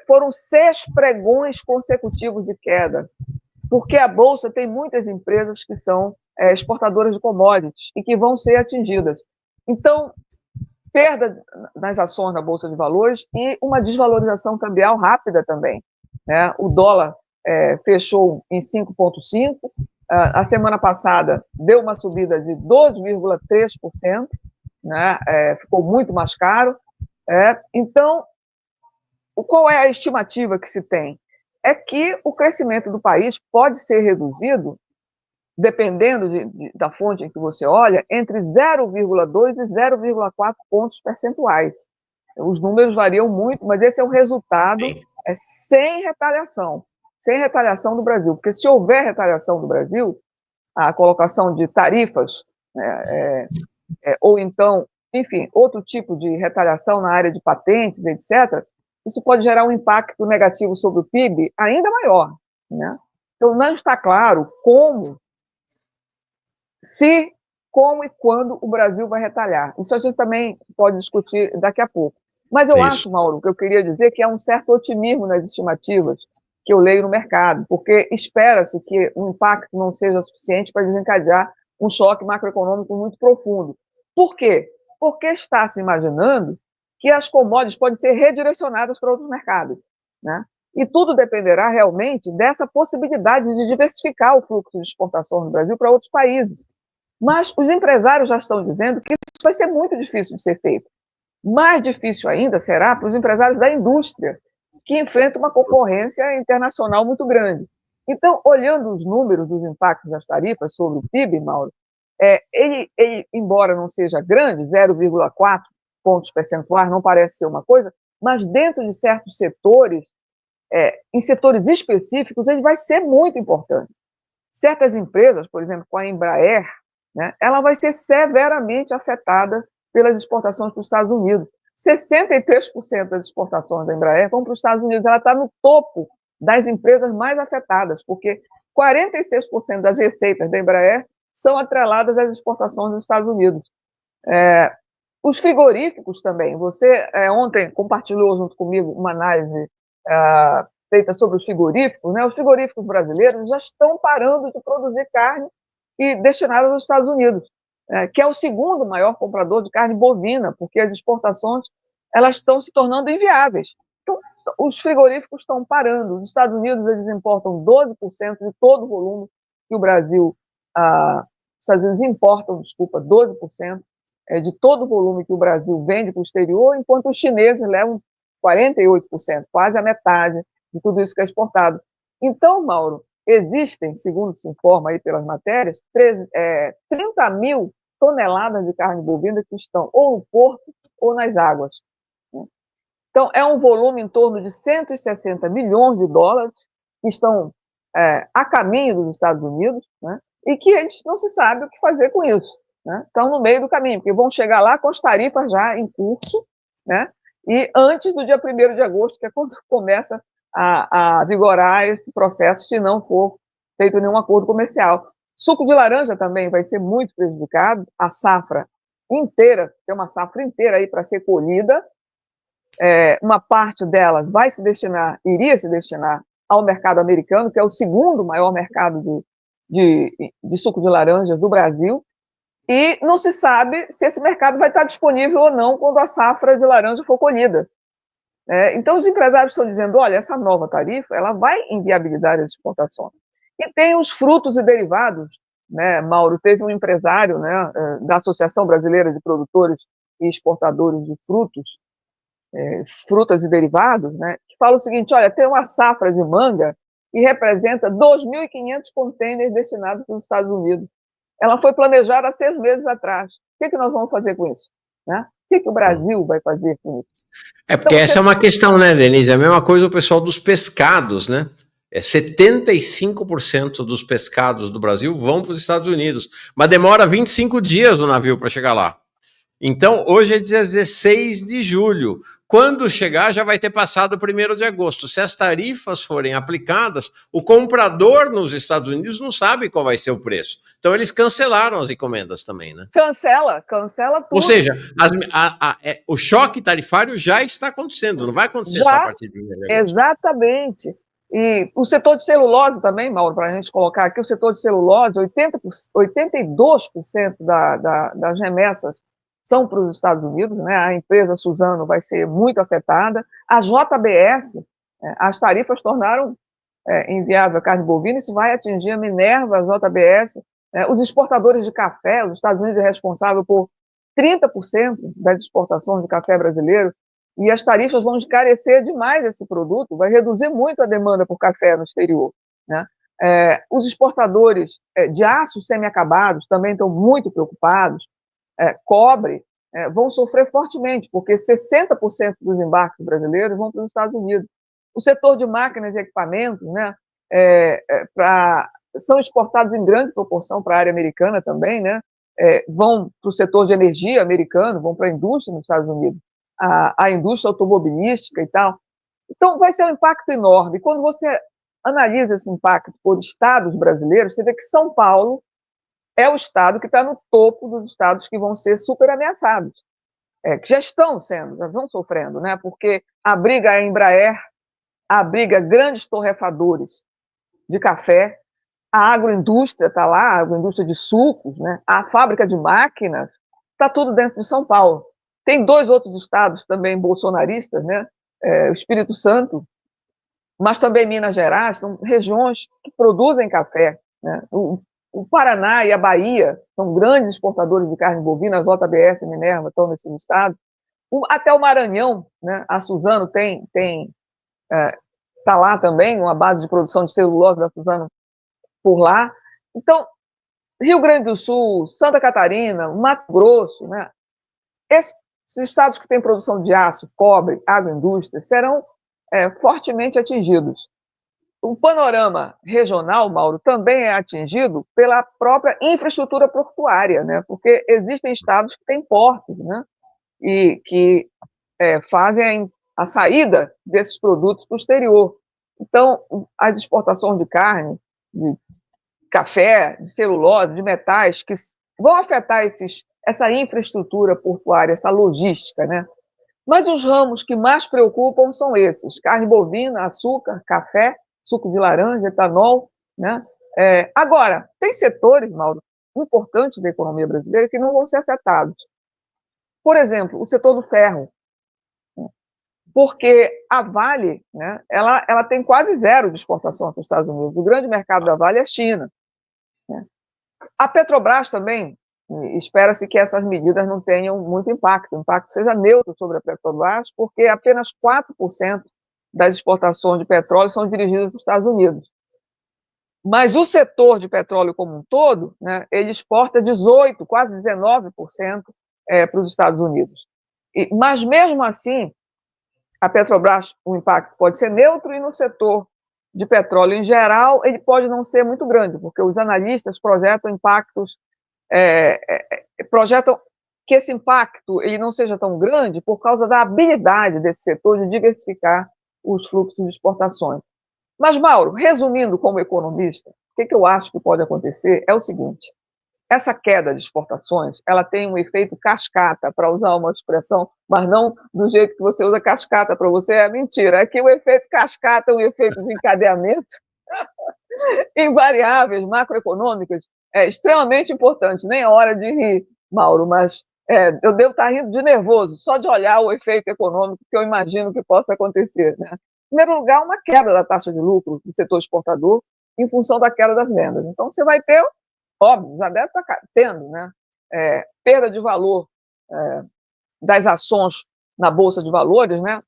foram 6 pregões consecutivos de queda, porque a Bolsa tem muitas empresas que são exportadoras de commodities e que vão ser atingidas. Então, perda nas ações na Bolsa de Valores e uma desvalorização cambial rápida também, né? O dólar fechou em 5,5%, a semana passada deu uma subida de 12,3%, né? Ficou muito mais caro. Então, qual é a estimativa que se tem? É que o crescimento do país pode ser reduzido, dependendo da fonte em que você olha, entre 0,2 e 0,4 pontos percentuais. Os números variam muito, mas esse é o resultado sem retaliação do Brasil, porque se houver retaliação do Brasil, a colocação de tarifas, ou então, enfim, outro tipo de retaliação na área de patentes, etc., isso pode gerar um impacto negativo sobre o PIB ainda maior, né? Então, não está claro como e quando o Brasil vai retalhar. Isso a gente também pode discutir daqui a pouco. Mas eu acho, Mauro, o que eu queria dizer que há um certo otimismo nas estimativas que eu leio no mercado, porque espera-se que o impacto não seja suficiente para desencadear um choque macroeconômico muito profundo. Por quê? Porque está se imaginando que as commodities podem ser redirecionadas para outros mercados, né? E tudo dependerá realmente dessa possibilidade de diversificar o fluxo de exportação do Brasil para outros países. Mas os empresários já estão dizendo que isso vai ser muito difícil de ser feito. Mais difícil ainda será para os empresários da indústria, que enfrentam uma concorrência internacional muito grande. Então, olhando os números dos impactos das tarifas sobre o PIB, Mauro, ele, embora não seja grande, 0,4 pontos percentuais, não parece ser uma coisa, mas dentro de certos setores, em setores específicos, ele vai ser muito importante. Certas empresas, por exemplo, com a Embraer, né, ela vai ser severamente afetada pelas exportações para os Estados Unidos. 63% das exportações da Embraer vão para os Estados Unidos. Ela está no topo das empresas mais afetadas, porque 46% das receitas da Embraer são atreladas às exportações dos Estados Unidos. Os frigoríficos também. Você ontem compartilhou junto comigo uma análise feita sobre os frigoríficos, né? Os frigoríficos brasileiros já estão parando de produzir carne e destinada aos Estados Unidos, que é o segundo maior comprador de carne bovina, porque as exportações elas estão se tornando inviáveis. Então, os frigoríficos estão parando. Os Estados Unidos eles importam 12% de todo o volume que o Brasil, os Estados Unidos importam, 12% de todo o volume que o Brasil vende para o exterior, enquanto os chineses levam 48%, quase a metade de tudo isso que é exportado. Então, Mauro, existem, segundo se informa aí pelas matérias, 30 mil toneladas de carne bovina que estão ou no porto ou nas águas. Então, é um volume em torno de 160 milhões de dólares que estão a caminho dos Estados Unidos, né, e que eles não se sabe o que fazer com isso. Né? Estão no meio do caminho, porque vão chegar lá com as tarifas já em curso, né, e antes do dia 1º de agosto, que é quando começa a vigorar esse processo, se não for feito nenhum acordo comercial. Suco de laranja também vai ser muito prejudicado, a safra inteira, tem uma safra inteira aí para ser colhida, uma parte dela iria se destinar ao mercado americano, que é o segundo maior mercado de suco de laranja do Brasil, e não se sabe se esse mercado vai estar disponível ou não quando a safra de laranja for colhida. Então, os empresários estão dizendo, olha, essa nova tarifa ela vai inviabilizar as exportações. E tem os frutos e derivados, né, Mauro? Teve um empresário, né, da Associação Brasileira de Produtores e Exportadores de frutas e derivados, né, que fala o seguinte, olha, tem uma safra de manga que representa 2.500 containers destinados para os Estados Unidos. Ela foi planejada há 6 meses atrás. O que nós vamos fazer com isso? Né? O que o Brasil vai fazer com isso? Porque essa é uma questão, né, Denise? É a mesma coisa o pessoal dos pescados, né? 75% dos pescados do Brasil vão para os Estados Unidos, mas demora 25 dias no navio para chegar lá. Então, hoje é 16 de julho. Quando chegar, já vai ter passado o 1º de agosto. Se as tarifas forem aplicadas, o comprador nos Estados Unidos não sabe qual vai ser o preço. Então, eles cancelaram as encomendas também, né? Cancela tudo. Ou seja, o choque tarifário já está acontecendo, não vai acontecer só a partir de 1º de agosto. Exatamente. E o setor de celulose também, Mauro, para a gente colocar aqui, o setor de celulose, 82% das remessas são para os Estados Unidos, né? A empresa Suzano vai ser muito afetada. A JBS, as tarifas tornaram inviável a carne bovina, isso vai atingir a Minerva, a JBS, os exportadores de café, os Estados Unidos é responsável por 30% das exportações de café brasileiro, e as tarifas vão encarecer demais esse produto, vai reduzir muito a demanda por café no exterior. Né? Os exportadores de aços semi-acabados também estão muito preocupados, cobre, vão sofrer fortemente, porque 60% dos embarques brasileiros vão para os Estados Unidos. O setor de máquinas e equipamentos, né, são exportados em grande proporção para a área americana também, né, vão para o setor de energia americano, vão para a indústria nos Estados Unidos, a indústria automobilística e tal. Então, vai ser um impacto enorme. E quando você analisa esse impacto por estados brasileiros, você vê que São Paulo é o estado que está no topo dos estados que vão ser super ameaçados, que já vão sofrendo, né? Porque abriga a Embraer, abriga grandes torrefadores de café, a agroindústria está lá, a agroindústria de sucos, né? A fábrica de máquinas, está tudo dentro de São Paulo. Tem 2 outros estados também bolsonaristas, né? O Espírito Santo, mas também Minas Gerais, são regiões que produzem café, né? O Paraná e a Bahia são grandes exportadores de carne bovina, a JBS e Minerva estão nesse estado. Até o Maranhão, né? A Suzano está lá também, uma base de produção de celulose da Suzano por lá. Então, Rio Grande do Sul, Santa Catarina, Mato Grosso, né? Esses estados que têm produção de aço, cobre, agroindústria, serão fortemente atingidos. O panorama regional, Mauro, também é atingido pela própria infraestrutura portuária, né? Porque existem estados que têm portos, né? E que fazem a saída desses produtos para o exterior. Então, as exportações de carne, de café, de celulose, de metais, que vão afetar essa infraestrutura portuária, essa logística, né? Mas os ramos que mais preocupam são esses: carne bovina, açúcar, café, suco de laranja, etanol, né? Agora, tem setores, Mauro, importantes da economia brasileira que não vão ser afetados. Por exemplo, o setor do ferro, porque a Vale, né, ela tem quase 0 de exportação para os Estados Unidos. O grande mercado da Vale é a China. Né? A Petrobras também, espera-se que essas medidas não tenham muito impacto, o impacto seja neutro sobre a Petrobras, porque apenas 4% das exportações de petróleo são dirigidas para os Estados Unidos. Mas o setor de petróleo como um todo, né, ele exporta 18%, quase 19% para os Estados Unidos. Mas mesmo assim, a Petrobras, o impacto pode ser neutro, e no setor de petróleo em geral, ele pode não ser muito grande, porque os analistas projetam impactos, projetam que esse impacto ele não seja tão grande por causa da habilidade desse setor de diversificar os fluxos de exportações. Mas, Mauro, resumindo como economista, o que eu acho que pode acontecer é o seguinte: essa queda de exportações, ela tem um efeito cascata, para usar uma expressão, mas não do jeito que você usa cascata, para você é mentira, é que o efeito cascata é um efeito de encadeamento em variáveis macroeconômicas extremamente importante. Nem é hora de rir, Mauro, mas eu devo estar rindo de nervoso, só de olhar o efeito econômico que eu imagino que possa acontecer, né? Em primeiro lugar, uma queda da taxa de lucro do setor exportador em função da queda das vendas. Então, você vai ter, óbvio, já deve estar tendo, né, perda de valor das ações na Bolsa de Valores, né?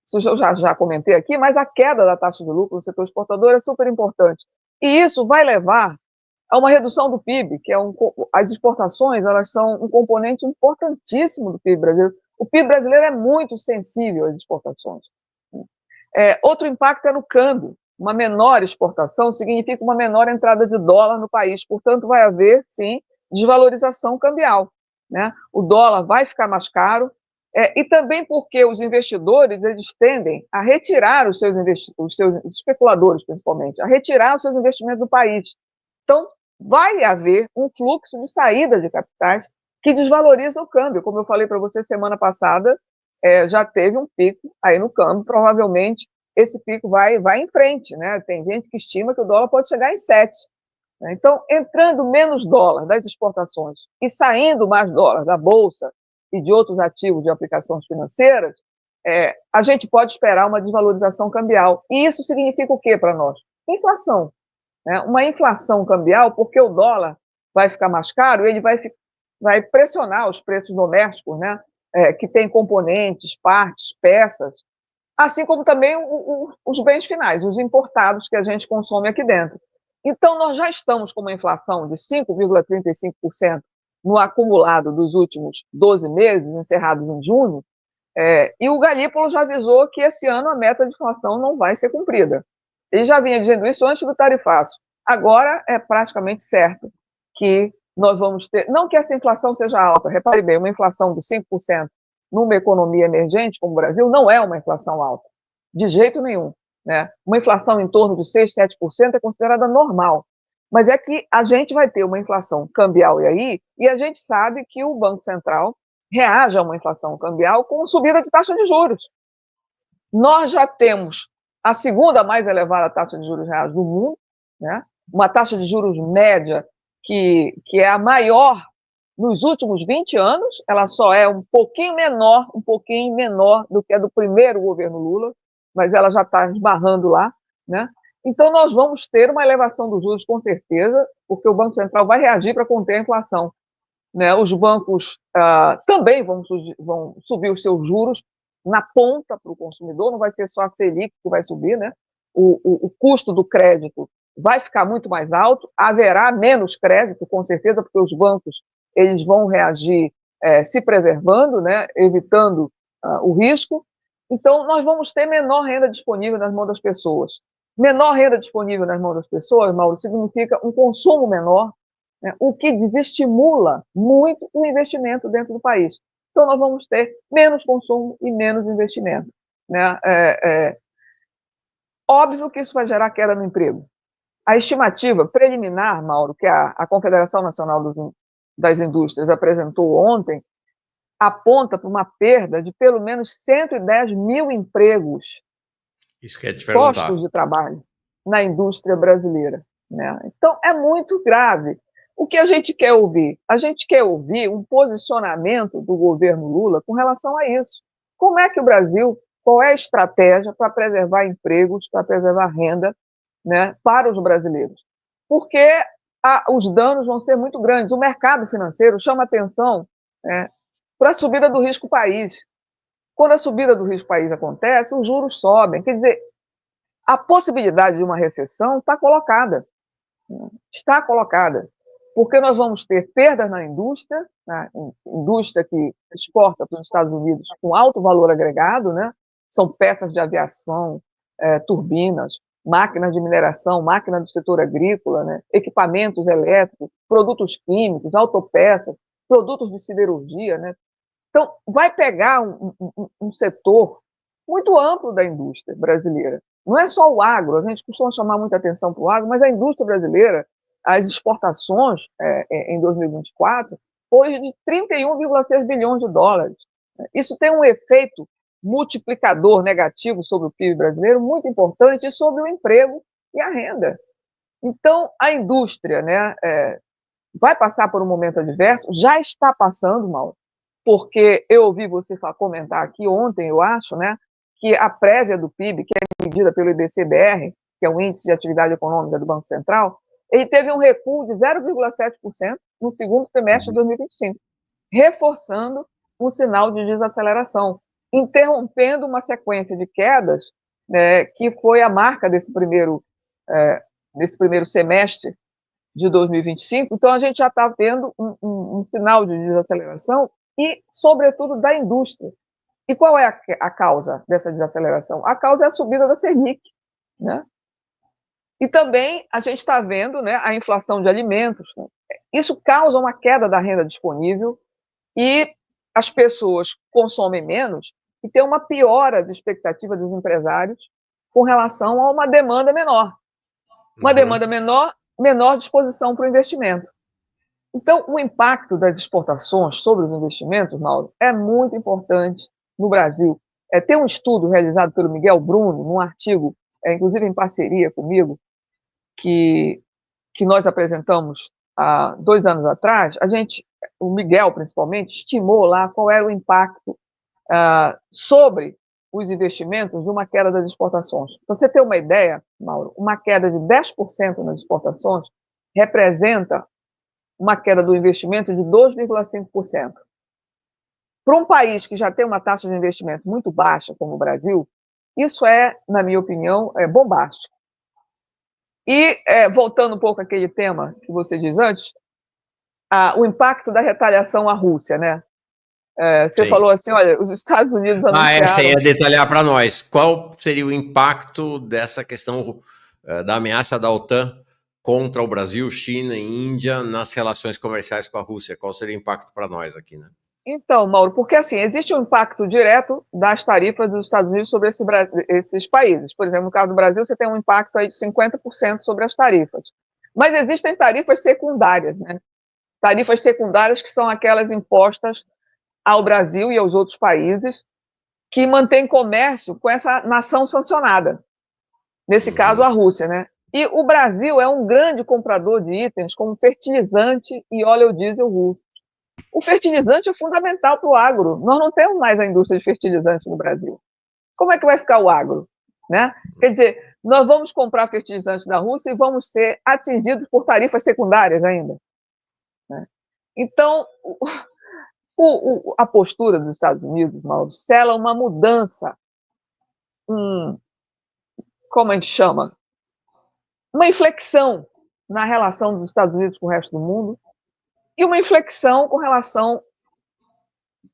Isso eu já comentei aqui, mas a queda da taxa de lucro no setor exportador é super importante. E isso vai levar a uma redução do PIB, que é as exportações, elas são um componente importantíssimo do PIB brasileiro. O PIB brasileiro é muito sensível às exportações. Outro impacto é no câmbio. Uma menor exportação significa uma menor entrada de dólar no país, portanto, vai haver, sim, desvalorização cambial, né? O dólar vai ficar mais caro, e também porque os investidores eles tendem a retirar os seus especuladores, principalmente, a retirar os seus investimentos do país. Então, vai haver um fluxo de saída de capitais que desvaloriza o câmbio. Como eu falei para você semana passada, já teve um pico aí no câmbio, provavelmente esse pico vai em frente, né? Tem gente que estima que o dólar pode chegar em 7. Né? Então, entrando menos dólar das exportações e saindo mais dólar da Bolsa e de outros ativos de aplicações financeiras, a gente pode esperar uma desvalorização cambial. E isso significa o quê para nós? Inflação. Né? Uma inflação cambial, porque o dólar vai ficar mais caro, ele vai pressionar os preços domésticos, né? Que tem componentes, partes, peças, assim como também os bens finais, os importados que a gente consome aqui dentro. Então, nós já estamos com uma inflação de 5,35% no acumulado dos últimos 12 meses, encerrados em junho, e o Galípolo já avisou que esse ano a meta de inflação não vai ser cumprida. Ele já vinha dizendo isso antes do tarifaço. Agora é praticamente certo que nós vamos ter, não que essa inflação seja alta, repare bem, uma inflação de 5% numa economia emergente como o Brasil não é uma inflação alta, de jeito nenhum. Né? Uma inflação em torno de 6%, 7% é considerada normal, mas é que a gente vai ter uma inflação cambial e a gente sabe que o Banco Central reage a uma inflação cambial com subida de taxa de juros. Nós já temos a segunda mais elevada taxa de juros reais do mundo, né? Uma taxa de juros média que é a maior nos últimos 20 anos, ela só é um pouquinho menor do que a do primeiro governo Lula, mas ela já está esbarrando lá, né? Então, nós vamos ter uma elevação dos juros, com certeza, porque o Banco Central vai reagir para conter a inflação. Né? Os bancos também vão subir os seus juros na ponta para o consumidor, não vai ser só a Selic que vai subir, né? O custo do crédito vai ficar muito mais alto, haverá menos crédito, com certeza, porque os bancos eles vão reagir se preservando, né? Evitando o risco. Então, nós vamos ter menor renda disponível nas mãos das pessoas. Menor renda disponível nas mãos das pessoas, Mauro, significa um consumo menor, né? O que desestimula muito o investimento dentro do país. Então, nós vamos ter menos consumo e menos investimento. Né? Óbvio que isso vai gerar queda no emprego. A estimativa preliminar, Mauro, que a Confederação Nacional das Indústrias apresentou ontem, aponta para uma perda de pelo menos 110 mil empregos, isso que eu ia te perguntar, postos de trabalho na indústria brasileira. Né? Então, é muito grave. O que a gente quer ouvir? A gente quer ouvir um posicionamento do governo Lula com relação a isso. Como é que o Brasil, qual é a estratégia para preservar empregos, para preservar renda, né, para os brasileiros? Porque os danos vão ser muito grandes. O mercado financeiro chama atenção para a subida do risco país. Quando a subida do risco país acontece, os juros sobem. Quer dizer, a possibilidade de uma recessão está colocada. Está colocada. Porque nós vamos ter perdas na indústria, né, indústria que exporta para os Estados Unidos com alto valor agregado, né, são peças de aviação, turbinas, máquinas de mineração, máquinas do setor agrícola, né, equipamentos elétricos, produtos químicos, autopeças, produtos de siderurgia, né? Então, vai pegar um setor muito amplo da indústria brasileira. Não é só o agro, a gente costuma chamar muita atenção para o agro, mas a indústria brasileira, as exportações em 2024, foi de 31,6 bilhões de dólares. Isso tem um efeito multiplicador negativo sobre o PIB brasileiro muito importante e sobre o emprego e a renda. Então, a indústria, né, vai passar por um momento adverso, já está passando, Mauro, porque eu ouvi você comentar aqui ontem, eu acho, né, que a prévia do PIB, que é medida pelo IBC-BR, que é o Índice de Atividade Econômica do Banco Central, ele teve um recuo de 0,7% no segundo trimestre de 2025, reforçando um sinal de desaceleração, interrompendo uma sequência de quedas, né, que foi a marca desse primeiro semestre de 2025. Então, a gente já está vendo um sinal de desaceleração e, sobretudo, da indústria. E qual é a causa dessa desaceleração? A causa é a subida da Selic, né? E também a gente está vendo, né, a inflação de alimentos. Né? Isso causa uma queda da renda disponível e as pessoas consomem menos e tem uma piora de expectativa dos empresários com relação a uma demanda menor. Uma demanda menor disposição para o investimento. Então, o impacto das exportações sobre os investimentos, Mauro, é muito importante no Brasil. Tem um estudo realizado pelo Miguel Bruno, num artigo, inclusive em parceria comigo, que nós apresentamos há 2 anos atrás. O Miguel, principalmente, estimou lá qual era o impacto sobre os investimentos de uma queda das exportações. Para você ter uma ideia, Mauro, uma queda de 10% nas exportações representa uma queda do investimento de 2,5%. Para um país que já tem uma taxa de investimento muito baixa, como o Brasil, isso na minha opinião, bombástico. E, voltando um pouco àquele tema que você diz antes, o impacto da retaliação à Rússia, né? Você falou assim, olha, os Estados Unidos anunciaram... Você ia detalhar para nós. Qual seria o impacto dessa questão da ameaça da OTAN contra o Brasil, China e Índia nas relações comerciais com a Rússia? Qual seria o impacto para nós aqui, né? Então, Mauro, porque assim, existe um impacto direto das tarifas dos Estados Unidos sobre esses países. Por exemplo, no caso do Brasil, você tem um impacto aí de 50% sobre as tarifas. Mas existem tarifas secundárias, né? Tarifas secundárias que são aquelas impostas ao Brasil e aos outros países que mantêm comércio com essa nação sancionada. Nesse caso, a Rússia, né? E o Brasil é um grande comprador de itens como fertilizante e óleo diesel russo. O fertilizante é fundamental para o agro. Nós não temos mais a indústria de fertilizante no Brasil. Como é que vai ficar o agro? Né? Quer dizer, nós vamos comprar fertilizante da Rússia e vamos ser atingidos por tarifas secundárias ainda. Né? Então, a postura dos Estados Unidos, Mauro, sela uma mudança, como a gente chama? Uma inflexão na relação dos Estados Unidos com o resto do mundo e uma inflexão com relação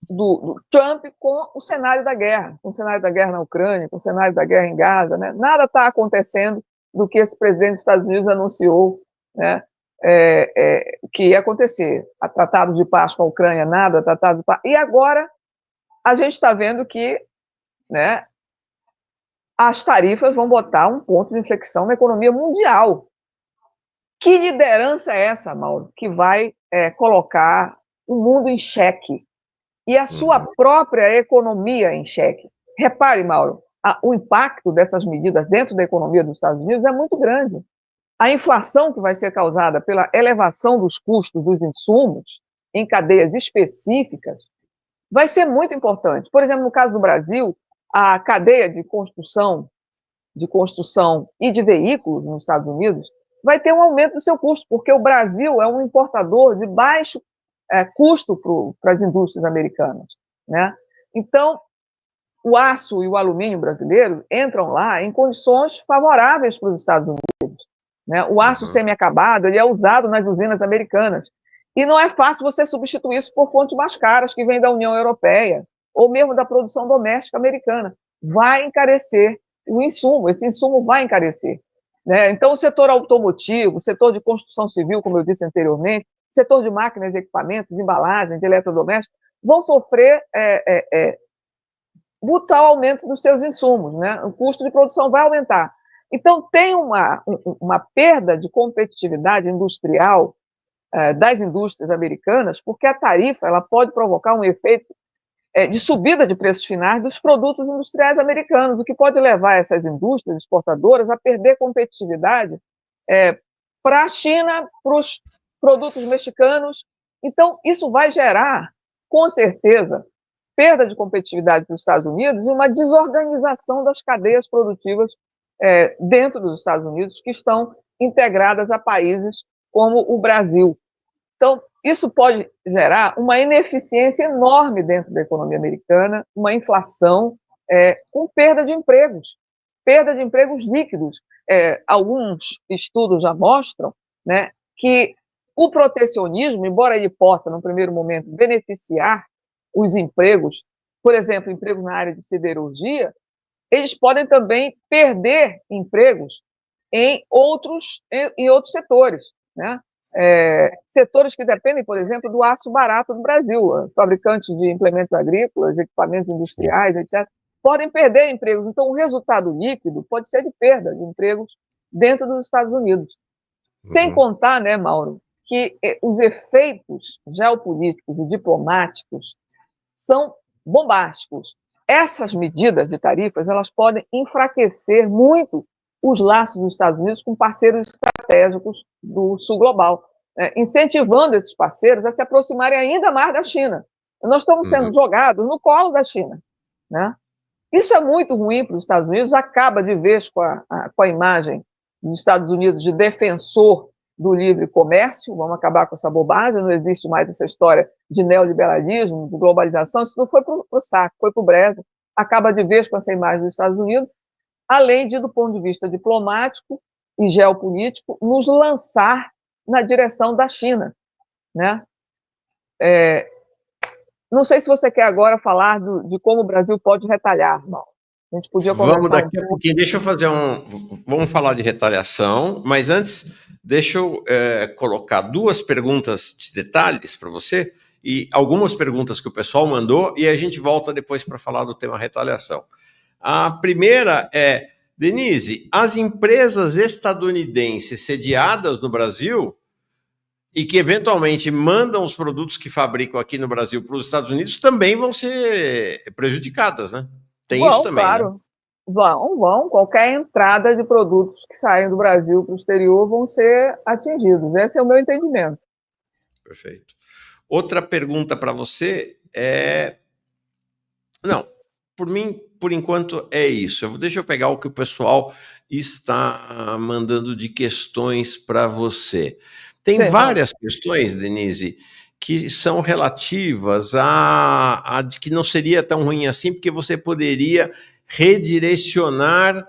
do Trump com o cenário da guerra, com o cenário da guerra na Ucrânia, com o cenário da guerra em Gaza, né? Nada está acontecendo do que esse presidente dos Estados Unidos anunciou, né? Que ia acontecer. A tratado de paz com a Ucrânia, nada, tratado de paz. E agora a gente está vendo que, né, as tarifas vão botar um ponto de inflexão na economia mundial. Que liderança é essa, Mauro, que vai colocar o mundo em xeque e a sua própria economia em xeque? Repare, Mauro, o impacto dessas medidas dentro da economia dos Estados Unidos é muito grande. A inflação que vai ser causada pela elevação dos custos dos insumos em cadeias específicas vai ser muito importante. Por exemplo, no caso do Brasil, a cadeia de construção e de veículos nos Estados Unidos vai ter um aumento do seu custo, porque o Brasil é um importador de baixo custo para as indústrias americanas, né? Então, o aço e o alumínio brasileiro entram lá em condições favoráveis para os Estados Unidos, né? O aço semi-acabado ele é usado nas usinas americanas e não é fácil você substituir isso por fontes mais caras que vêm da União Europeia ou mesmo da produção doméstica americana. vai encarecer o insumo, esse insumo vai encarecer. Né? Então, o setor automotivo, o setor de construção civil, como eu disse anteriormente, o setor de máquinas e equipamentos, embalagem, de eletrodomésticos, vão sofrer brutal aumento dos seus insumos, né? O custo de produção vai aumentar. Então, tem uma perda de competitividade industrial das indústrias americanas, porque a tarifa ela pode provocar um efeito de subida de preços finais dos produtos industriais americanos, o que pode levar essas indústrias exportadoras a perder competitividade para a China, para os produtos mexicanos. Então, isso vai gerar, com certeza, perda de competitividade para os Estados Unidos e uma desorganização das cadeias produtivas dentro dos Estados Unidos, que estão integradas a países como o Brasil. Então, isso pode gerar uma ineficiência enorme dentro da economia americana, uma inflação com perda de empregos líquidos. Alguns estudos já mostram, né, que o protecionismo, embora ele possa, no primeiro momento, beneficiar os empregos, por exemplo, empregos na área de siderurgia, eles podem também perder empregos em outros setores, né? Setores que dependem, por exemplo, do aço barato do Brasil, fabricantes de implementos agrícolas, equipamentos industriais, etc., podem perder empregos. Então, o resultado líquido pode ser de perda de empregos dentro dos Estados Unidos. Sem contar, né, Mauro, que os efeitos geopolíticos e diplomáticos são bombásticos. Essas medidas de tarifas, elas podem enfraquecer muito os laços dos Estados Unidos com parceiros estratégicos do sul global, incentivando esses parceiros a se aproximarem ainda mais da China. Nós estamos sendo jogados no colo da China, né? Isso é muito ruim para os Estados Unidos, acaba de vez com a imagem dos Estados Unidos de defensor do livre comércio. Vamos acabar com essa bobagem, não existe mais essa história de neoliberalismo, de globalização, isso não foi para o saco, foi para o brejo, acaba de vez com essa imagem dos Estados Unidos, além de, do ponto de vista diplomático e geopolítico, nos lançar na direção da China, né? Não sei se você quer agora falar de como o Brasil pode retalhar, Mauro. A gente podia conversar. Vamos daqui a pouquinho. Deixa eu fazer Vamos falar de retaliação, mas antes, deixa eu colocar duas perguntas de detalhes para você e algumas perguntas que o pessoal mandou e a gente volta depois para falar do tema retaliação. A primeira é, Denise, as empresas estadunidenses sediadas no Brasil e que eventualmente mandam os produtos que fabricam aqui no Brasil para os Estados Unidos também vão ser prejudicadas, né? Tem isso também, claro. Né? Vão. Qualquer entrada de produtos que saem do Brasil para o exterior vão ser atingidos. Esse é o meu entendimento. Perfeito. Outra pergunta para você é... Não, por mim, por enquanto, é isso. Deixa eu pegar o que o pessoal está mandando de questões para você. Tem várias questões, Denise, que são relativas a de que não seria tão ruim assim, porque você poderia redirecionar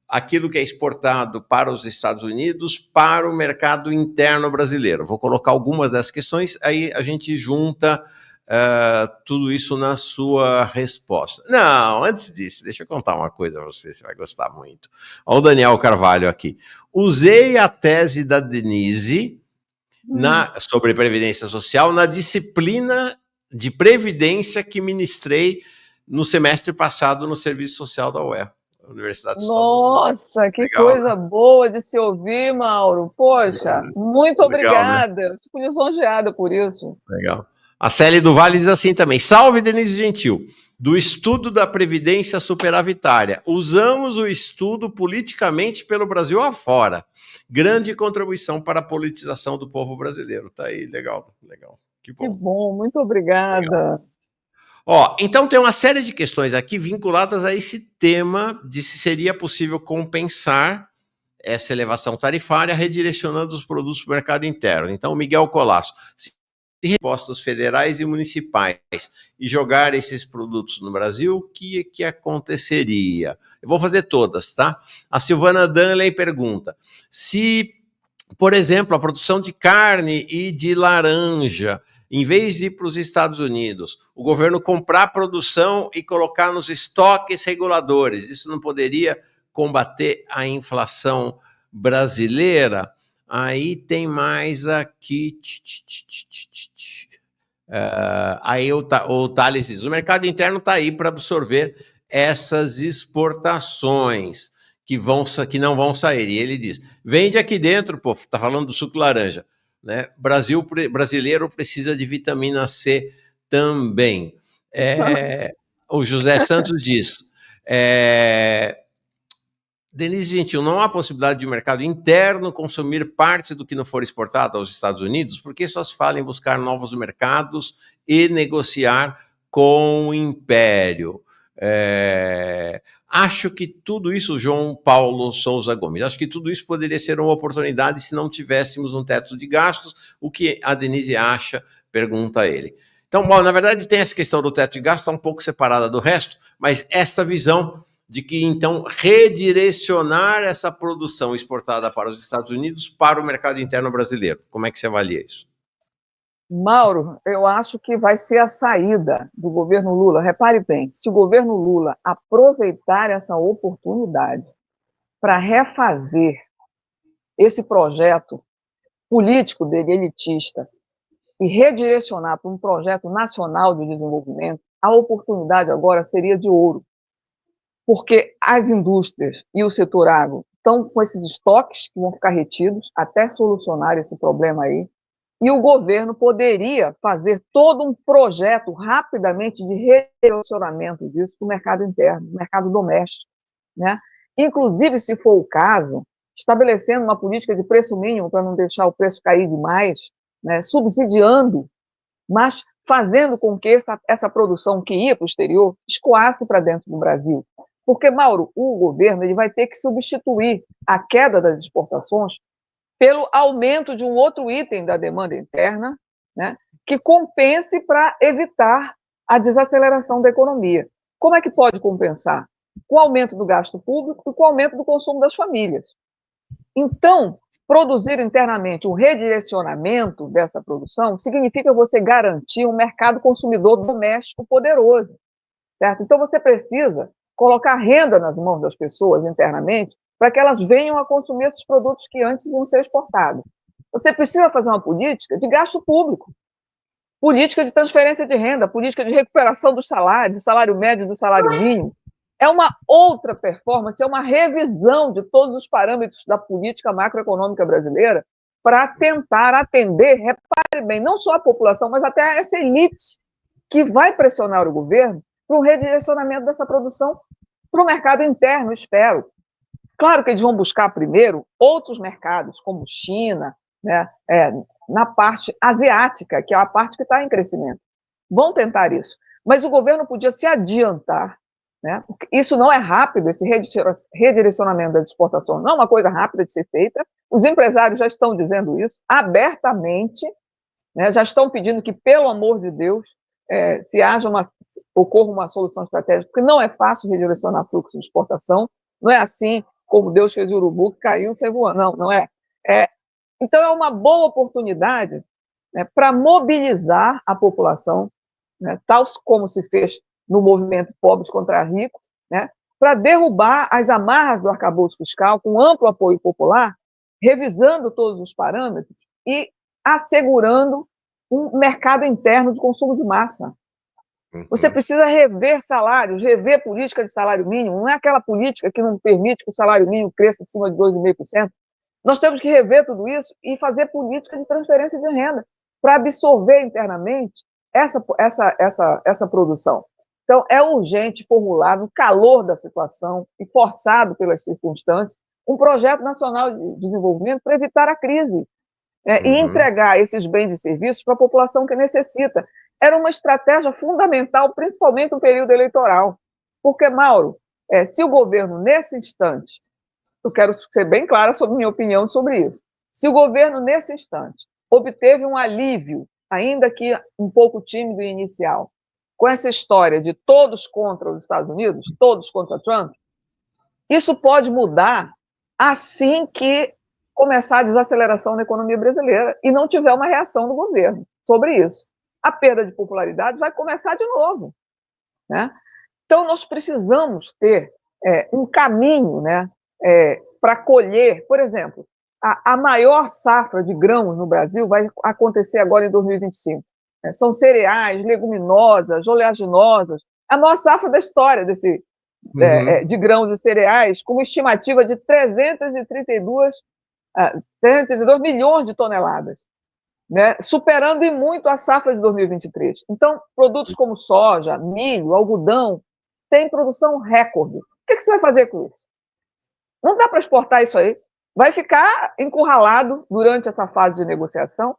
aquilo que é exportado para os Estados Unidos para o mercado interno brasileiro. Vou colocar algumas dessas questões, aí a gente junta tudo isso na sua resposta. Não, antes disso, deixa eu contar uma coisa para você vai gostar muito. Olha o Daniel Carvalho aqui. Usei a tese da Denise sobre Previdência Social na disciplina de Previdência que ministrei no semestre passado no Serviço Social da UER, Universidade Estadual. Nossa, que legal, coisa, né? Boa de se ouvir, Mauro. Poxa, muito obrigada. Né? Fico lisonjeada por isso. Legal. A Célia do Vale diz assim também: salve, Denise Gentil. Do estudo da Previdência Superavitária. Usamos o estudo politicamente pelo Brasil afora. Grande contribuição para a politização do povo brasileiro. Tá aí, legal. Que bom. Que bom, muito obrigada. Legal. Ó, então tem uma série de questões aqui vinculadas a esse tema de se seria possível compensar essa elevação tarifária redirecionando os produtos para o mercado interno. Então, Miguel Colasso, se impostos federais e municipais e jogar esses produtos no Brasil, o que aconteceria? Eu vou fazer todas, tá? A Silvana Danley pergunta, se, por exemplo, a produção de carne e de laranja em vez de ir para os Estados Unidos, o governo comprar produção e colocar nos estoques reguladores, isso não poderia combater a inflação brasileira? Aí tem mais aqui. Aí o Thales diz: o mercado interno está aí para absorver essas exportações que não vão sair. E ele diz: vende aqui dentro, pô, está falando do suco laranja, né? Brasileiro precisa de vitamina C também. O José Santos diz: Denise Gentil, não há possibilidade de o mercado interno consumir parte do que não for exportado aos Estados Unidos? Porque só se fala em buscar novos mercados e negociar com o império. Acho que tudo isso, João Paulo Souza Gomes, acho que tudo isso poderia ser uma oportunidade se não tivéssemos um teto de gastos. O que a Denise acha? Pergunta ele. Então, bom, na verdade tem essa questão do teto de gastos, está um pouco separada do resto, mas esta visão de que, então, redirecionar essa produção exportada para os Estados Unidos para o mercado interno brasileiro. Como é que você avalia isso? Mauro, eu acho que vai ser a saída do governo Lula. Repare bem, se o governo Lula aproveitar essa oportunidade para refazer esse projeto político dele, elitista, e redirecionar para um projeto nacional de desenvolvimento, a oportunidade agora seria de ouro. Porque as indústrias e o setor agro estão com esses estoques que vão ficar retidos até solucionar esse problema aí, e o governo poderia fazer todo um projeto rapidamente de redirecionamento disso para o mercado interno, mercado doméstico, né? Inclusive, se for o caso, estabelecendo uma política de preço mínimo para não deixar o preço cair demais, né? Subsidiando, mas fazendo com que essa produção que ia para o exterior escoasse para dentro do Brasil. Porque, Mauro, o governo ele vai ter que substituir a queda das exportações pelo aumento de um outro item da demanda interna, né, que compense para evitar a desaceleração da economia. Como é que pode compensar? Com o aumento do gasto público e com o aumento do consumo das famílias. Então, produzir internamente um redirecionamento dessa produção significa você garantir um mercado consumidor doméstico poderoso, certo? Então, você precisa colocar renda nas mãos das pessoas internamente para que elas venham a consumir esses produtos que antes iam ser exportados. Você precisa fazer uma política de gasto público, política de transferência de renda, política de recuperação do salário médio e do salário mínimo. É uma outra performance, é uma revisão de todos os parâmetros da política macroeconômica brasileira para tentar atender, repare bem, não só a população, mas até essa elite que vai pressionar o governo para um redirecionamento dessa produção para o mercado interno, espero. Claro que eles vão buscar primeiro outros mercados, como China, né, na parte asiática, que é a parte que está em crescimento. Vão tentar isso. Mas o governo podia se adiantar, né? Isso não é rápido, esse redirecionamento das exportações não é uma coisa rápida de ser feita. Os empresários já estão dizendo isso abertamente, né? Já estão pedindo que, pelo amor de Deus, ocorra uma solução estratégica, porque não é fácil redirecionar fluxo de exportação, não é assim como Deus fez o urubu que caiu sem voar, não é. Então, é uma boa oportunidade, né, para mobilizar a população, né, tal como se fez no movimento Pobres contra Ricos, né, para derrubar as amarras do arcabouço fiscal com amplo apoio popular, revisando todos os parâmetros e assegurando um mercado interno de consumo de massa. Você precisa rever salários, rever política de salário mínimo. Não é aquela política que não permite que o salário mínimo cresça acima de 2,5%. Nós temos que rever tudo isso e fazer política de transferência de renda para absorver internamente essa produção. Então, é urgente formular, no calor da situação e forçado pelas circunstâncias, um projeto nacional de desenvolvimento para evitar a crise, e entregar esses bens e serviços para a população que necessita. Era uma estratégia fundamental, principalmente no período eleitoral. Porque, Mauro, se o governo, nesse instante, eu quero ser bem clara sobre minha opinião sobre isso, se o governo, nesse instante, obteve um alívio, ainda que um pouco tímido e inicial, com essa história de todos contra os Estados Unidos, todos contra Trump, isso pode mudar assim que começar a desaceleração na economia brasileira e não tiver uma reação do governo sobre isso. a perda de popularidade vai começar de novo, né? Então, nós precisamos ter um caminho, né, para colher, por exemplo, a maior safra de grãos no Brasil vai acontecer agora em 2025. Né? São cereais, leguminosas, oleaginosas, a maior safra da história de grãos e cereais, com uma estimativa de 332 milhões de toneladas, né? Superando em muito a safra de 2023. Então, produtos como soja, milho, algodão, têm produção recorde. O que você vai fazer com isso? Não dá para exportar isso aí. Vai ficar encurralado durante essa fase de negociação.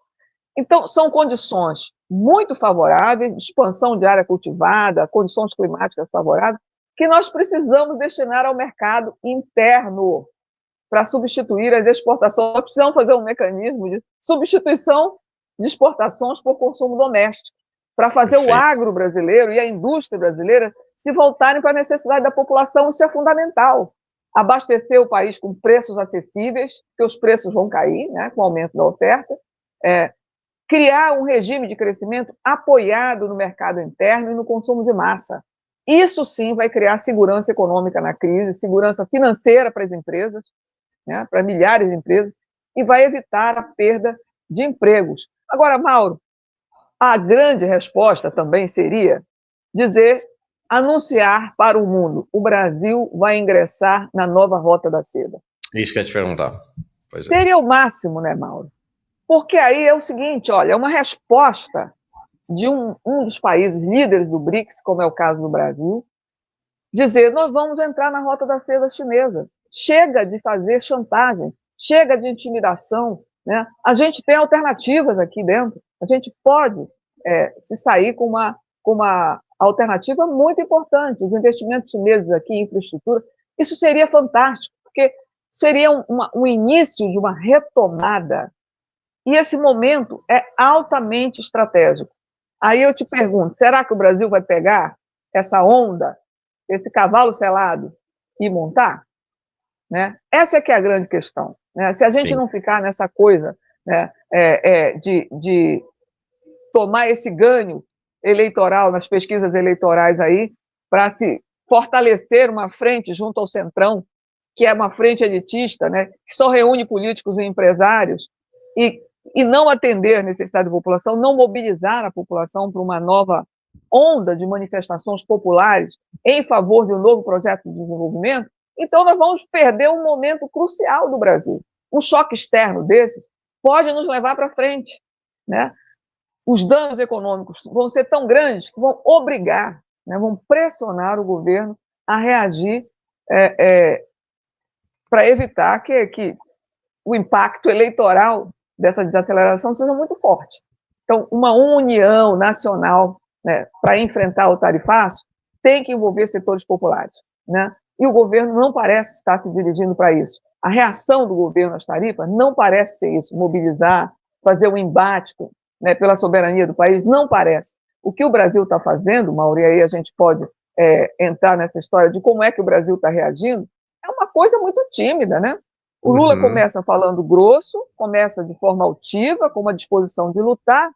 Então, são condições muito favoráveis, expansão de área cultivada, condições climáticas favoráveis, que nós precisamos destinar ao mercado interno para substituir as exportações. Nós precisamos fazer um mecanismo de substituição de exportações por consumo doméstico, para fazer o agro brasileiro e a indústria brasileira se voltarem para a necessidade da população. Isso é fundamental. Abastecer o país com preços acessíveis, que os preços vão cair, né, com o aumento da oferta, criar um regime de crescimento apoiado no mercado interno e no consumo de massa. Isso sim vai criar segurança econômica na crise, segurança financeira para as empresas, né, para milhares de empresas, e vai evitar a perda de empregos. Agora, Mauro, a grande resposta também seria anunciar para o mundo: o Brasil vai ingressar na nova Rota da Seda. Isso que eu ia te perguntar. Seria o máximo, né, Mauro? Porque aí é o seguinte, olha, é uma resposta de um dos países líderes do BRICS, como é o caso do Brasil, dizer: nós vamos entrar na Rota da Seda chinesa. Chega de fazer chantagem, chega de intimidação, né? A gente tem alternativas aqui dentro, a gente pode se sair com uma alternativa muito importante. Os investimentos chineses aqui em infraestrutura, isso seria fantástico, porque seria um início de uma retomada, e esse momento é altamente estratégico. Aí eu te pergunto, será que o Brasil vai pegar essa onda, esse cavalo selado e montar? Né? Essa é que é a grande questão. Né? Se a gente não ficar nessa coisa, né, de tomar esse ganho eleitoral nas pesquisas eleitorais aí, para se fortalecer uma frente junto ao Centrão, que é uma frente elitista, né, que só reúne políticos e empresários, e não atender a necessidade da população, não mobilizar a população para uma nova onda de manifestações populares em favor de um novo projeto de desenvolvimento, então nós vamos perder um momento crucial do Brasil. Um choque externo desses pode nos levar para frente, né? Os danos econômicos vão ser tão grandes que vão obrigar, né, vão pressionar o governo a reagir para evitar que o impacto eleitoral dessa desaceleração seja muito forte. Então, uma união nacional, né, para enfrentar o tarifaço tem que envolver setores populares, né? E o governo não parece estar se dirigindo para isso. A reação do governo às tarifas não parece ser isso, mobilizar, fazer um embate pela soberania do país, não parece. O que o Brasil está fazendo, Mauro, e aí a gente pode entrar nessa história de como é que o Brasil está reagindo, é uma coisa muito tímida, né? O Lula começa falando grosso, começa de forma altiva, com uma disposição de lutar,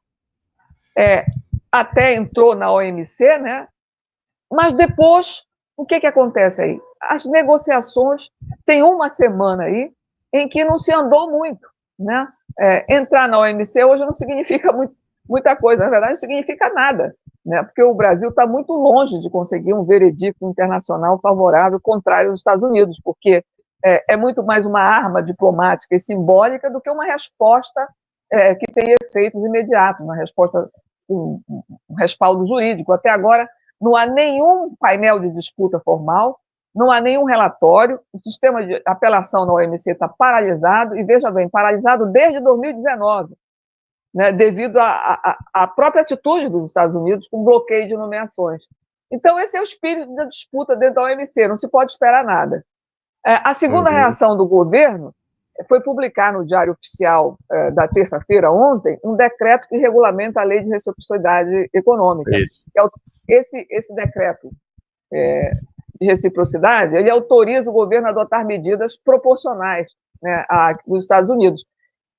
até entrou na OMC, né? Mas depois, o que acontece aí? As negociações têm uma semana aí em que não se andou muito, né? Entrar na OMC hoje não significa muita coisa, na verdade não significa nada, né? Porque o Brasil está muito longe de conseguir um veredicto internacional favorável contrário aos Estados Unidos, porque é muito mais uma arma diplomática e simbólica do que uma resposta que tem efeitos imediatos, uma resposta com um respaldo jurídico. Até agora, não há nenhum painel de disputa formal, não há nenhum relatório, o sistema de apelação na OMC está paralisado, e veja bem, paralisado desde 2019, né, devido à própria atitude dos Estados Unidos com bloqueio de nomeações. Então, esse é o espírito da disputa dentro da OMC, não se pode esperar nada. A segunda reação do governo foi publicar no Diário Oficial da terça-feira, ontem, um decreto que regulamenta a Lei de Reciprocidade Econômica. Esse decreto de reciprocidade, ele autoriza o governo a adotar medidas proporcionais, né, dos Estados Unidos.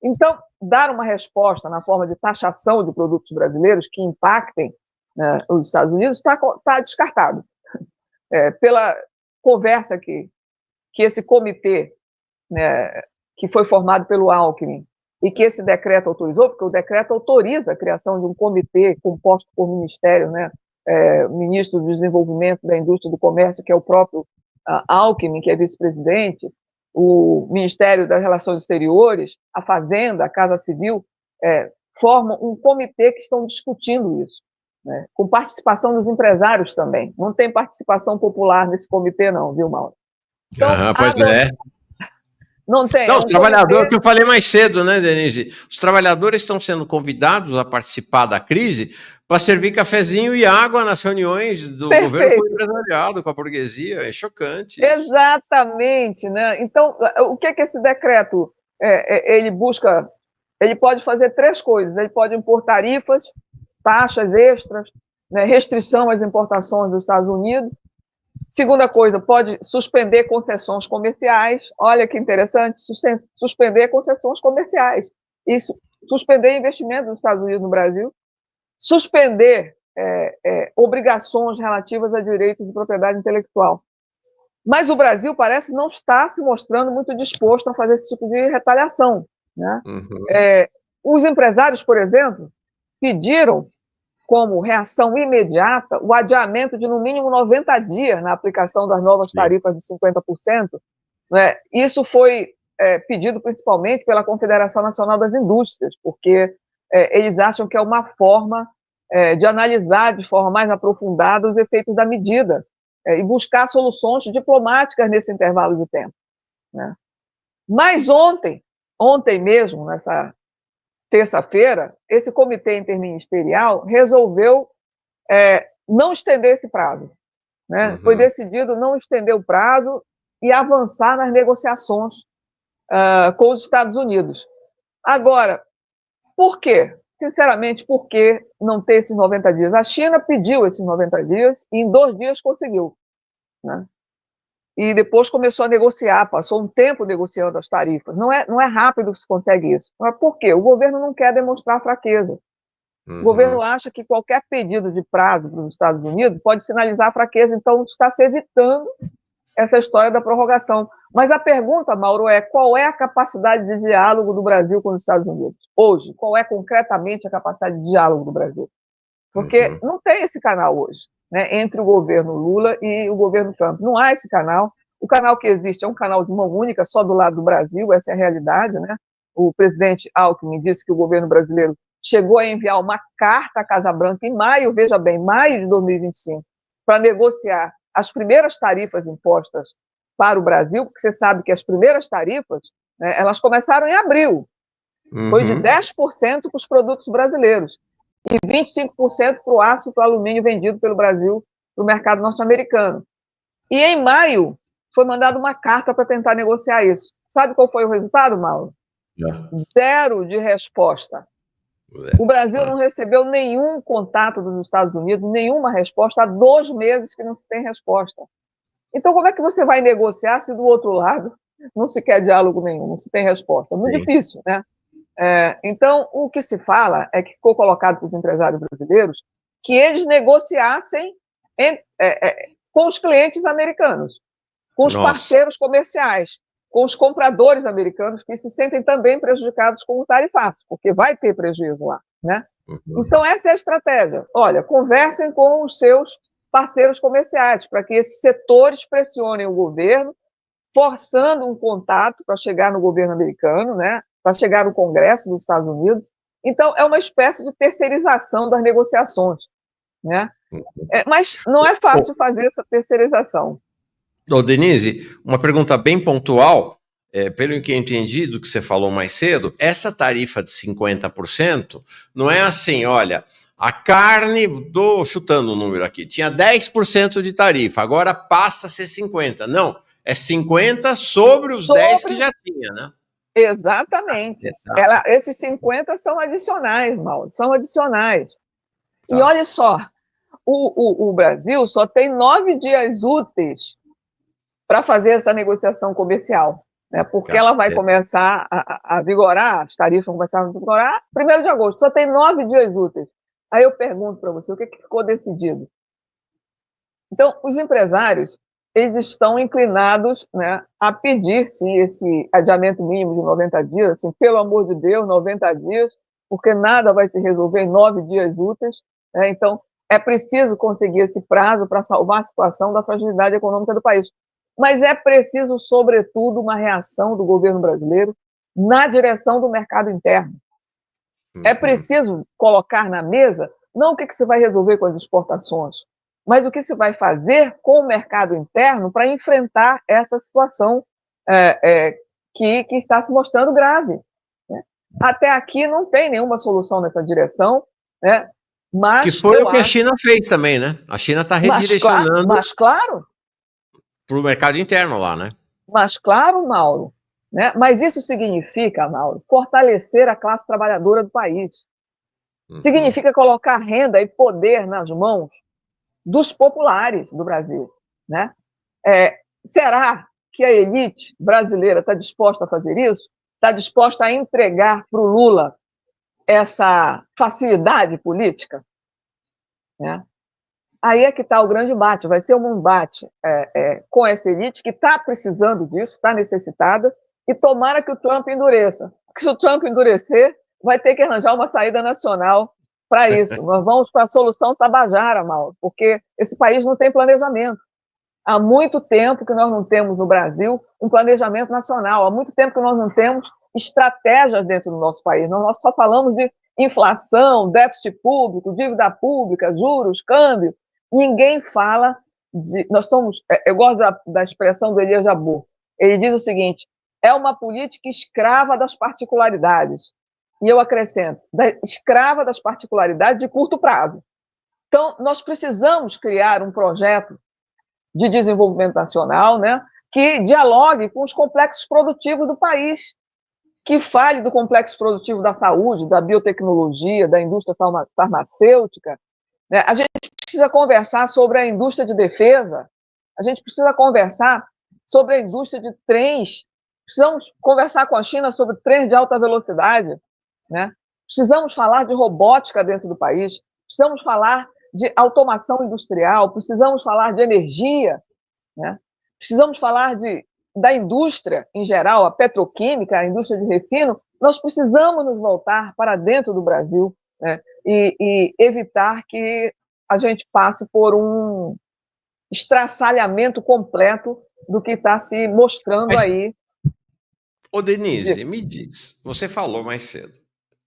Então, dar uma resposta na forma de taxação de produtos brasileiros que impactem, né, os Estados Unidos está descartado. Pela conversa que esse comitê, né, que foi formado pelo Alckmin, e que esse decreto autorizou, porque o decreto autoriza a criação de um comitê composto por ministério, né, o ministro do Desenvolvimento da Indústria e do Comércio, que é o próprio Alckmin, que é vice-presidente, o Ministério das Relações Exteriores, a Fazenda, a Casa Civil, formam um comitê que estão discutindo isso, né, com participação dos empresários também. Não tem participação popular nesse comitê não, viu, Mauro? Então, pois é. Não tem. Não, os trabalhadores, que eu falei mais cedo, né, Denise? Os trabalhadores estão sendo convidados a participar da crise para servir cafezinho e água nas reuniões do governo com o empresariado, com a burguesia. É chocante. Exatamente, né? Então, o que esse decreto ele busca? Ele pode fazer 3 coisas. Ele pode impor tarifas, taxas extras, né, restrição às importações dos Estados Unidos. Segunda coisa, pode suspender concessões comerciais. Olha que interessante, suspender concessões comerciais. Isso, suspender investimentos dos Estados Unidos no Brasil, suspender obrigações relativas a direitos de propriedade intelectual. Mas o Brasil parece não estar se mostrando muito disposto a fazer esse tipo de retaliação, né? Os empresários, por exemplo, pediram como reação imediata o adiamento de no mínimo 90 dias na aplicação das novas tarifas de 50%. Né? Isso foi pedido principalmente pela Confederação Nacional das Indústrias, porque eles acham que é uma forma de analisar de forma mais aprofundada os efeitos da medida e buscar soluções diplomáticas nesse intervalo de tempo. Né? Mas ontem mesmo, nessa terça-feira, esse comitê interministerial resolveu não estender esse prazo. Né? Foi decidido não estender o prazo e avançar nas negociações com os Estados Unidos. Agora, por quê? Sinceramente, por que não ter esses 90 dias? A China pediu esses 90 dias e em 2 dias conseguiu. Né? E depois começou a negociar, passou um tempo negociando as tarifas. Não é rápido que se consegue isso. Mas por quê? O governo não quer demonstrar fraqueza. O governo acha que qualquer pedido de prazo para os Estados Unidos pode sinalizar fraqueza, então está se evitando essa história da prorrogação. Mas a pergunta, Mauro, qual é a capacidade de diálogo do Brasil com os Estados Unidos? Hoje, qual é concretamente a capacidade de diálogo do Brasil? Porque não tem esse canal hoje, né, entre o governo Lula e o governo Trump. Não há esse canal. O canal que existe é um canal de mão única, só do lado do Brasil, essa é a realidade. Né? O presidente Alckmin disse que o governo brasileiro chegou a enviar uma carta à Casa Branca em maio, veja bem, maio de 2025, para negociar as primeiras tarifas impostas para o Brasil, porque você sabe que as primeiras tarifas, né, elas começaram em abril. Foi de 10% para os produtos brasileiros e 25% para o aço e para o alumínio vendido pelo Brasil para o mercado norte-americano. E em maio foi mandada uma carta para tentar negociar isso. Sabe qual foi o resultado, Mauro? 0 de resposta. O Brasil não recebeu nenhum contato dos Estados Unidos, nenhuma resposta, há 2 meses que não se tem resposta. Então, como é que você vai negociar se do outro lado não se quer diálogo nenhum, não se tem resposta? Muito difícil, né? Então, o que se fala é que ficou colocado para os empresários brasileiros que eles negociassem com os clientes americanos, com os parceiros comerciais, com os compradores americanos que se sentem também prejudicados com o tarifaço, porque vai ter prejuízo lá, né? Então, essa é a estratégia. Olha, conversem com os seus parceiros comerciais para que esses setores pressionem o governo, forçando um contato para chegar no governo americano, né? Para chegar no Congresso dos Estados Unidos. Então, é uma espécie de terceirização das negociações, né? Mas não é fácil fazer essa terceirização. Denise, uma pergunta bem pontual, pelo que eu entendi do que você falou mais cedo, essa tarifa de 50% não é assim, olha, a carne, estou chutando o número aqui, tinha 10% de tarifa, agora passa a ser 50%. Não, é 50% sobre os 10% que já tinha, né? Exatamente. Esses 50 são adicionais, Mauro, são adicionais. Tá. E olha só, o Brasil só tem 9 dias úteis para fazer essa negociação comercial. né, porque ela vai começar a vigorar, as tarifas vão começar a vigorar 1º de agosto, só tem 9 dias úteis. Aí eu pergunto para você, o que ficou decidido? Então, os empresários, eles estão inclinados, né, a pedir, sim, esse adiamento mínimo de 90 dias, assim, pelo amor de Deus, 90 dias, porque nada vai se resolver em 9 dias úteis, né? Então, é preciso conseguir esse prazo para salvar a situação da fragilidade econômica do país. Mas é preciso, sobretudo, uma reação do governo brasileiro na direção do mercado interno. É preciso colocar na mesa não o que se vai resolver com as exportações, mas o que se vai fazer com o mercado interno para enfrentar essa situação que está se mostrando grave, né? Até aqui não tem nenhuma solução nessa direção, né? Mas que foi o que a China fez também, né? A China está redirecionando para o mercado interno lá, né? Mas claro, Mauro, né? Mas isso significa, Mauro, fortalecer a classe trabalhadora do país. Significa colocar renda e poder nas mãos dos populares do Brasil, né? Será que a elite brasileira está disposta a fazer isso? Está disposta a entregar para o Lula essa facilidade política? Né? Aí é que está o grande embate, vai ser um embate com essa elite que está precisando disso, está necessitada, e tomara que o Trump endureça. Porque se o Trump endurecer, vai ter que arranjar uma saída nacional para isso. Nós vamos para a solução Tabajara, Mauro, porque esse país não tem planejamento. Há muito tempo que nós não temos no Brasil um planejamento nacional, há muito tempo que nós não temos estratégias dentro do nosso país. Nós só falamos de inflação, déficit público, dívida pública, juros, câmbio. Ninguém fala de... Eu gosto da expressão do Elias Jabbour. Ele diz o seguinte: é uma política escrava das particularidades. E eu acrescento, escrava das particularidades de curto prazo. Então, nós precisamos criar um projeto de desenvolvimento nacional, né, que dialogue com os complexos produtivos do país, que fale do complexo produtivo da saúde, da biotecnologia, da indústria farmacêutica, né? A gente precisa conversar sobre a indústria de defesa, a gente precisa conversar sobre a indústria de trens, precisamos conversar com a China sobre trens de alta velocidade, né? Precisamos falar de robótica dentro do país, precisamos falar de automação industrial, precisamos falar de energia, né? Precisamos falar da indústria em geral, a petroquímica, a indústria de refino. Nós precisamos nos voltar para dentro do Brasil, né? E evitar que a gente passe por um estraçalhamento completo do que está se mostrando aí. Ô, Denise, me diz, você falou mais cedo,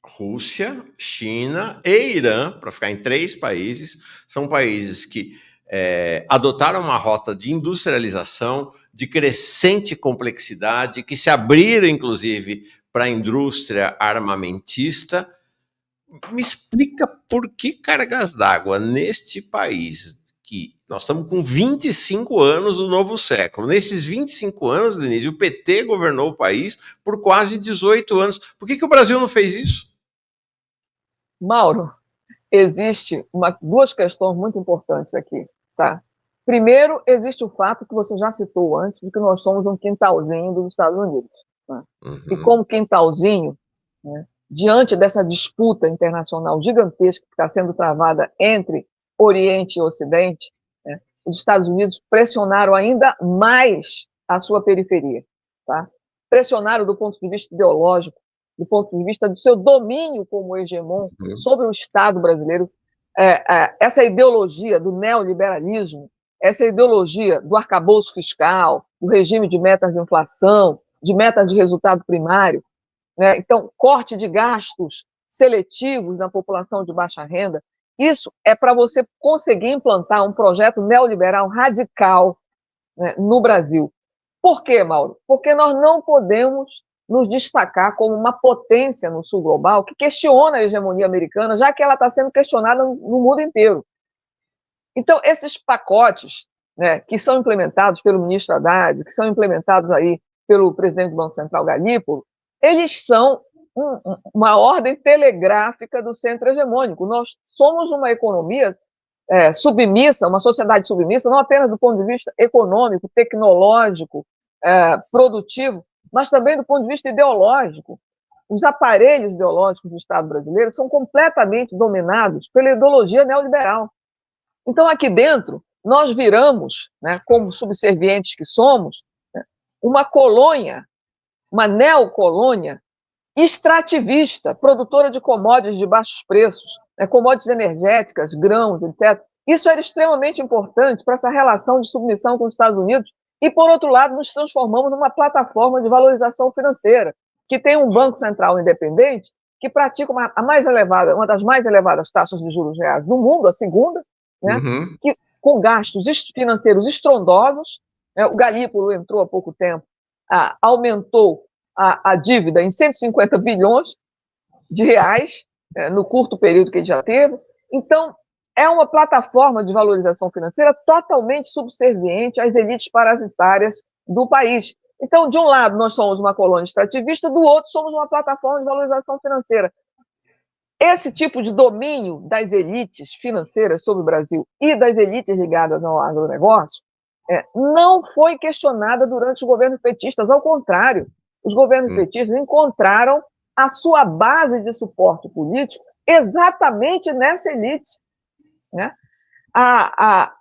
Rússia, China e Irã, para ficar em 3 países, são países que adotaram uma rota de industrialização, de crescente complexidade, que se abriram, inclusive, para a indústria armamentista. Me explica por que cargas d'água neste país, que nós estamos com 25 anos do novo século. Nesses 25 anos, Denise, o PT governou o país por quase 18 anos. Por que o Brasil não fez isso? Mauro, existe 2 questões muito importantes aqui, tá? Primeiro, existe o fato que você já citou antes, de que nós somos um quintalzinho dos Estados Unidos. Né? E como quintalzinho, né, diante dessa disputa internacional gigantesca que está sendo travada entre Oriente e Ocidente, né, os Estados Unidos pressionaram ainda mais a sua periferia. Tá? Pressionaram do ponto de vista ideológico, do ponto de vista do seu domínio como hegemon sobre o Estado brasileiro. Essa ideologia do neoliberalismo, essa ideologia do arcabouço fiscal, do regime de metas de inflação, de metas de resultado primário, né? Então, corte de gastos seletivos na população de baixa renda, isso é para você conseguir implantar um projeto neoliberal radical, né, no Brasil. Por quê, Mauro? Porque nós não podemos nos destacar como uma potência no sul global que questiona a hegemonia americana, já que ela está sendo questionada no mundo inteiro. Então, esses pacotes, né, que são implementados pelo ministro Haddad, que são implementados aí pelo presidente do Banco Central, Galípolo, eles são uma ordem telegráfica do centro hegemônico. Nós somos uma economia submissa, uma sociedade submissa, não apenas do ponto de vista econômico, tecnológico, produtivo, mas também do ponto de vista ideológico. Os aparelhos ideológicos do Estado brasileiro são completamente dominados pela ideologia neoliberal. Então, aqui dentro, nós viramos, né, como subservientes que somos, né, uma colônia, uma neocolônia extrativista, produtora de commodities de baixos preços, né, commodities energéticas, grãos, etc. Isso era extremamente importante para essa relação de submissão com os Estados Unidos e, por outro lado, nos transformamos numa plataforma de valorização financeira, que tem um Banco Central independente que pratica uma das mais elevadas taxas de juros reais do mundo, a segunda, né, que, com gastos financeiros estrondosos. O Galípolo entrou há pouco tempo, aumentou a dívida em 150 bilhões de reais, no curto período que ele já teve. Então, é uma plataforma de valorização financeira totalmente subserviente às elites parasitárias do país. Então, de um lado, nós somos uma colônia extrativista, do outro, somos uma plataforma de valorização financeira. Esse tipo de domínio das elites financeiras sobre o Brasil e das elites ligadas ao agronegócio não foi questionada durante os governos petistas, ao contrário, os governos petistas encontraram a sua base de suporte político exatamente nessa elite. Né? A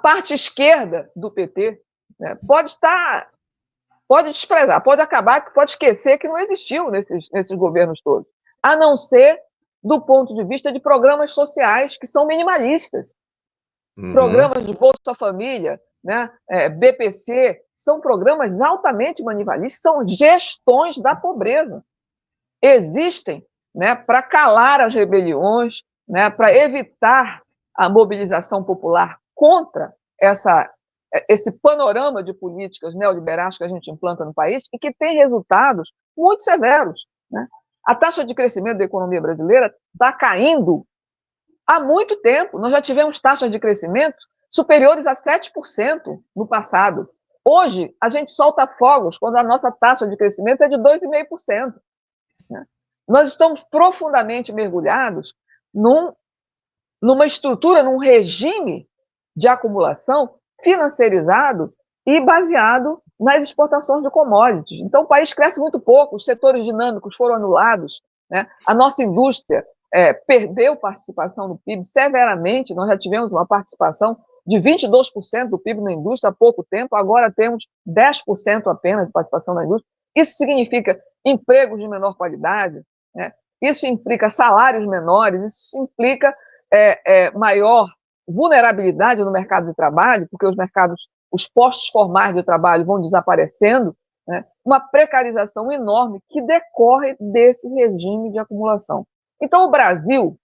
parte esquerda do PT, né, pode desprezar, pode acabar, pode esquecer que não existiu nesses governos todos, a não ser do ponto de vista de programas sociais que são minimalistas. Programas de Bolsa Família, né, BPC, são programas altamente minimalistas, são gestões da pobreza. Existem, né, para calar as rebeliões, né, para evitar a mobilização popular contra esse panorama de políticas neoliberais que a gente implanta no país e que tem resultados muito severos. Né? A taxa de crescimento da economia brasileira está caindo há muito tempo. Nós já tivemos taxas de crescimento superiores a 7% no passado. Hoje, a gente solta fogos quando a nossa taxa de crescimento é de 2,5%. Né? Nós estamos profundamente mergulhados numa estrutura, num regime de acumulação financiarizado e baseado nas exportações de commodities. Então, o país cresce muito pouco, os setores dinâmicos foram anulados, né? A nossa indústria perdeu participação no PIB severamente. Nós já tivemos uma participação de 22% do PIB na indústria há pouco tempo, agora temos 10% apenas de participação na indústria. Isso significa empregos de menor qualidade, né? Isso implica salários menores, isso implica maior vulnerabilidade no mercado de trabalho, porque os postos formais de trabalho vão desaparecendo, né? Uma precarização enorme que decorre desse regime de acumulação. Então, o Brasil,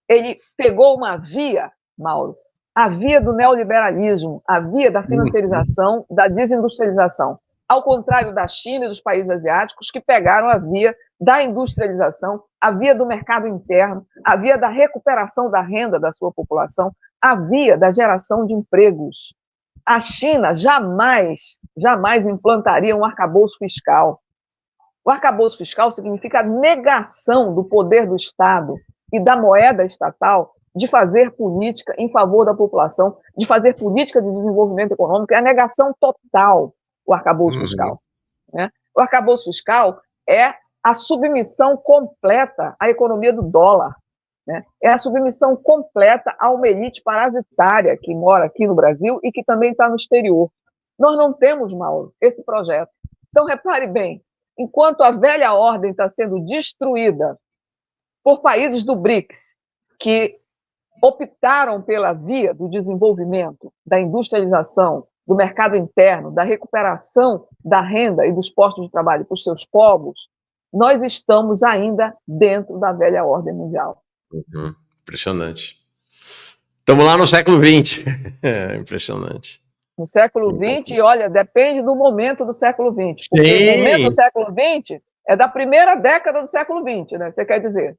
ele pegou uma via, Mauro, a via do neoliberalismo, a via da financiarização, da desindustrialização, ao contrário da China e dos países asiáticos, que pegaram a via da industrialização, a via do mercado interno, a via da recuperação da renda da sua população, a via da geração de empregos. A China jamais implantaria um arcabouço fiscal. O arcabouço fiscal significa a negação do poder do Estado e da moeda estatal de fazer política em favor da população, de fazer política de desenvolvimento econômico. É a negação total, o arcabouço fiscal. Né? O arcabouço fiscal é a submissão completa à economia do dólar. Né? É a submissão completa a uma elite parasitária que mora aqui no Brasil e que também está no exterior. Nós não temos, Mauro, esse projeto. Então, repare bem, enquanto a velha ordem está sendo destruída por países do BRICS, que optaram pela via do desenvolvimento, da industrialização, do mercado interno, da recuperação da renda e dos postos de trabalho para os seus povos, nós estamos ainda dentro da velha ordem mundial. Impressionante. Estamos lá no século XX. Impressionante. No século XX, e olha, depende do momento do século XX. Porque o momento do século XX é da primeira década do século XX, né? Você quer dizer.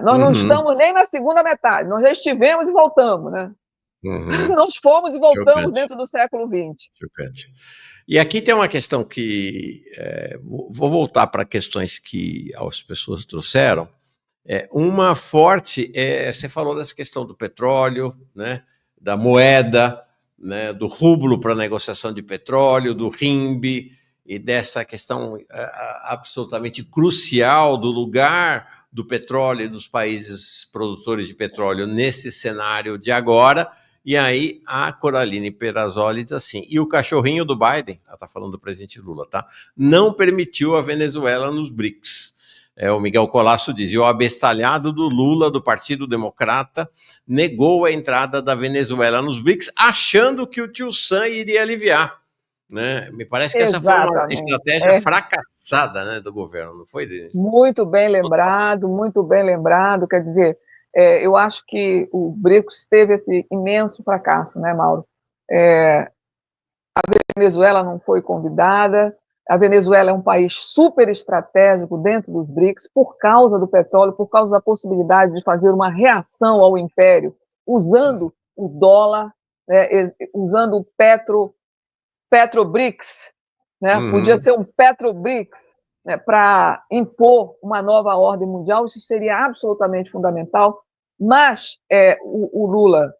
Nós não estamos nem na segunda metade, nós já estivemos e voltamos, né? Nós fomos e voltamos dentro do século XX. E aqui tem uma questão que... vou voltar para questões que as pessoas trouxeram. Uma forte, você falou dessa questão do petróleo, né, da moeda, né, do rublo para negociação de petróleo, do RIMB, e dessa questão absolutamente crucial do lugar do petróleo e dos países produtores de petróleo nesse cenário de agora. E aí a Coraline Perazzoli diz assim, e o cachorrinho do Biden, ela está falando do presidente Lula, tá? Não permitiu a Venezuela nos BRICS. O Miguel Colasso diz, e o abestalhado do Lula, do Partido Democrata, negou a entrada da Venezuela nos BRICS, achando que o tio Sam iria aliviar. Né? Me parece que essa foi uma estratégia fracassada, né, do governo, não foi, Denise? Muito bem lembrado, quer dizer, eu acho que o BRICS teve esse imenso fracasso, né, Mauro? A Venezuela não foi convidada, a Venezuela é um país super estratégico dentro dos BRICS por causa do petróleo, por causa da possibilidade de fazer uma reação ao império, usando o dólar, né, usando o Petro-BRICS, né? Podia ser um Petro-BRICS, né, para impor uma nova ordem mundial, isso seria absolutamente fundamental, mas o Lula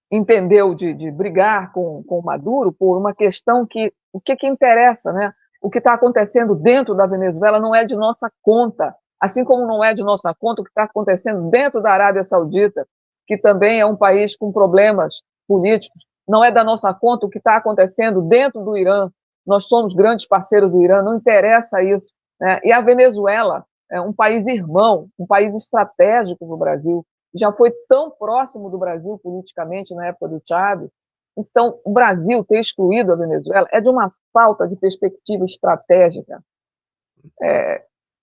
entendeu de brigar com o Maduro por uma questão que, o que interessa, né? O que está acontecendo dentro da Venezuela não é de nossa conta, assim como não é de nossa conta o que está acontecendo dentro da Arábia Saudita, que também é um país com problemas políticos, não é da nossa conta o que está acontecendo dentro do Irã, nós somos grandes parceiros do Irã, não interessa isso, né? E a Venezuela é um país irmão, um país estratégico do Brasil, já foi tão próximo do Brasil politicamente na época do Chávez. Então, o Brasil ter excluído a Venezuela é de uma falta de perspectiva estratégica,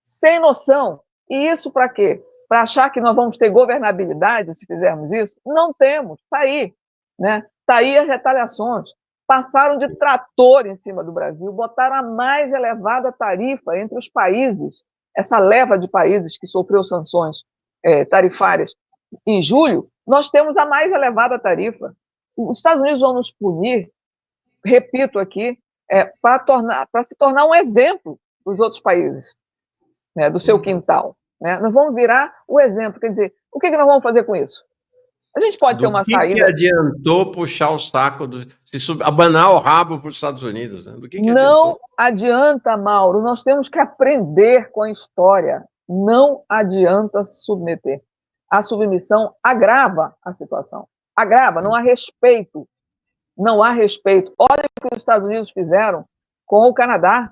sem noção. E isso para quê? Para achar que nós vamos ter governabilidade se fizermos isso? Não temos, está aí. Né? Está aí as retaliações. Passaram de trator em cima do Brasil, botaram a mais elevada tarifa entre os países, essa leva de países que sofreu sanções tarifárias. Em julho, nós temos a mais elevada tarifa. Os Estados Unidos vão nos punir, repito aqui, para se tornar um exemplo dos outros países, né, do seu quintal. Né? Nós vamos virar o exemplo. Quer dizer, o que nós vamos fazer com isso? A gente pode ter uma saída... Do que adiantou puxar o saco, abanar o rabo para os Estados Unidos? Né? Não adianta, Mauro. Nós temos que aprender com a história. Não adianta se submeter. A submissão agrava a situação. Agrava, não há respeito. Não há respeito. Olha o que os Estados Unidos fizeram com o Canadá.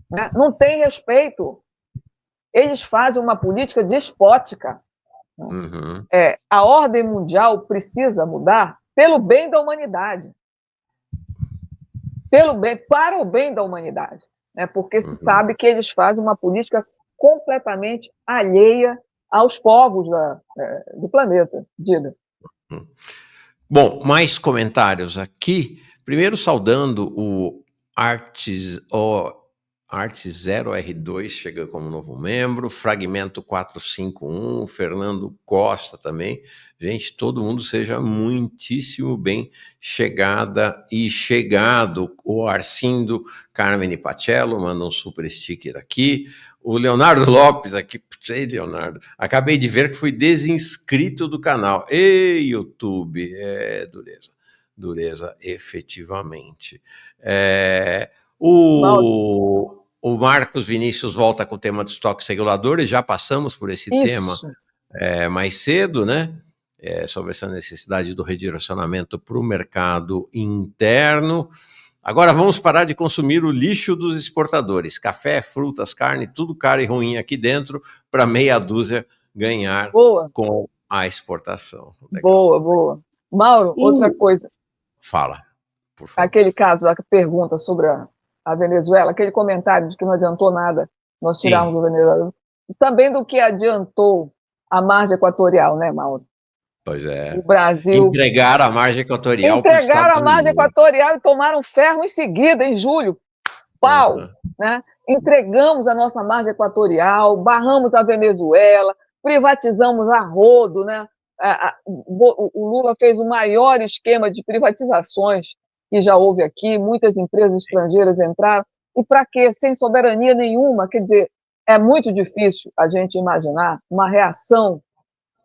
Né? Não tem respeito. Eles fazem uma política despótica. Uhum. A ordem mundial precisa mudar pelo bem da humanidade. Para o bem da humanidade. Né? Porque se sabe que eles fazem uma política completamente alheia aos povos do planeta, diga. Bom, mais comentários aqui. Primeiro, saudando o Arte0R2, chega como novo membro, Fragmento 451, Fernando Costa também. Gente, todo mundo seja muitíssimo bem chegada e chegado. O Arcindo Carmine Pacello manda um super sticker aqui. O Leonardo Lopes aqui, sei, Leonardo, acabei de ver que fui desinscrito do canal. Ei, YouTube, dureza, efetivamente. O Marcos Vinícius volta com o tema de estoques reguladores, já passamos por esse tema mais cedo, né? Sobre essa necessidade do redirecionamento para o mercado interno. Agora vamos parar de consumir o lixo dos exportadores. Café, frutas, carne, tudo caro e ruim aqui dentro, para meia dúzia ganhar com a exportação. Legal. Boa. Mauro, outra coisa. Fala, por favor. Aquele caso, a pergunta sobre a Venezuela, aquele comentário de que não adiantou nada nós tirarmos o Venezuela. Também do que adiantou a margem equatorial, né, Mauro? Pois é. O Brasil... Entregaram a margem equatorial para os Estados Unidos. Entregaram a margem equatorial e tomaram ferro em seguida, em julho. Pau! Né? Entregamos a nossa margem equatorial, barramos a Venezuela, privatizamos a rodo, né? O Lula fez o maior esquema de privatizações que já houve aqui, muitas empresas estrangeiras entraram, e para quê? Sem soberania nenhuma, quer dizer, é muito difícil a gente imaginar uma reação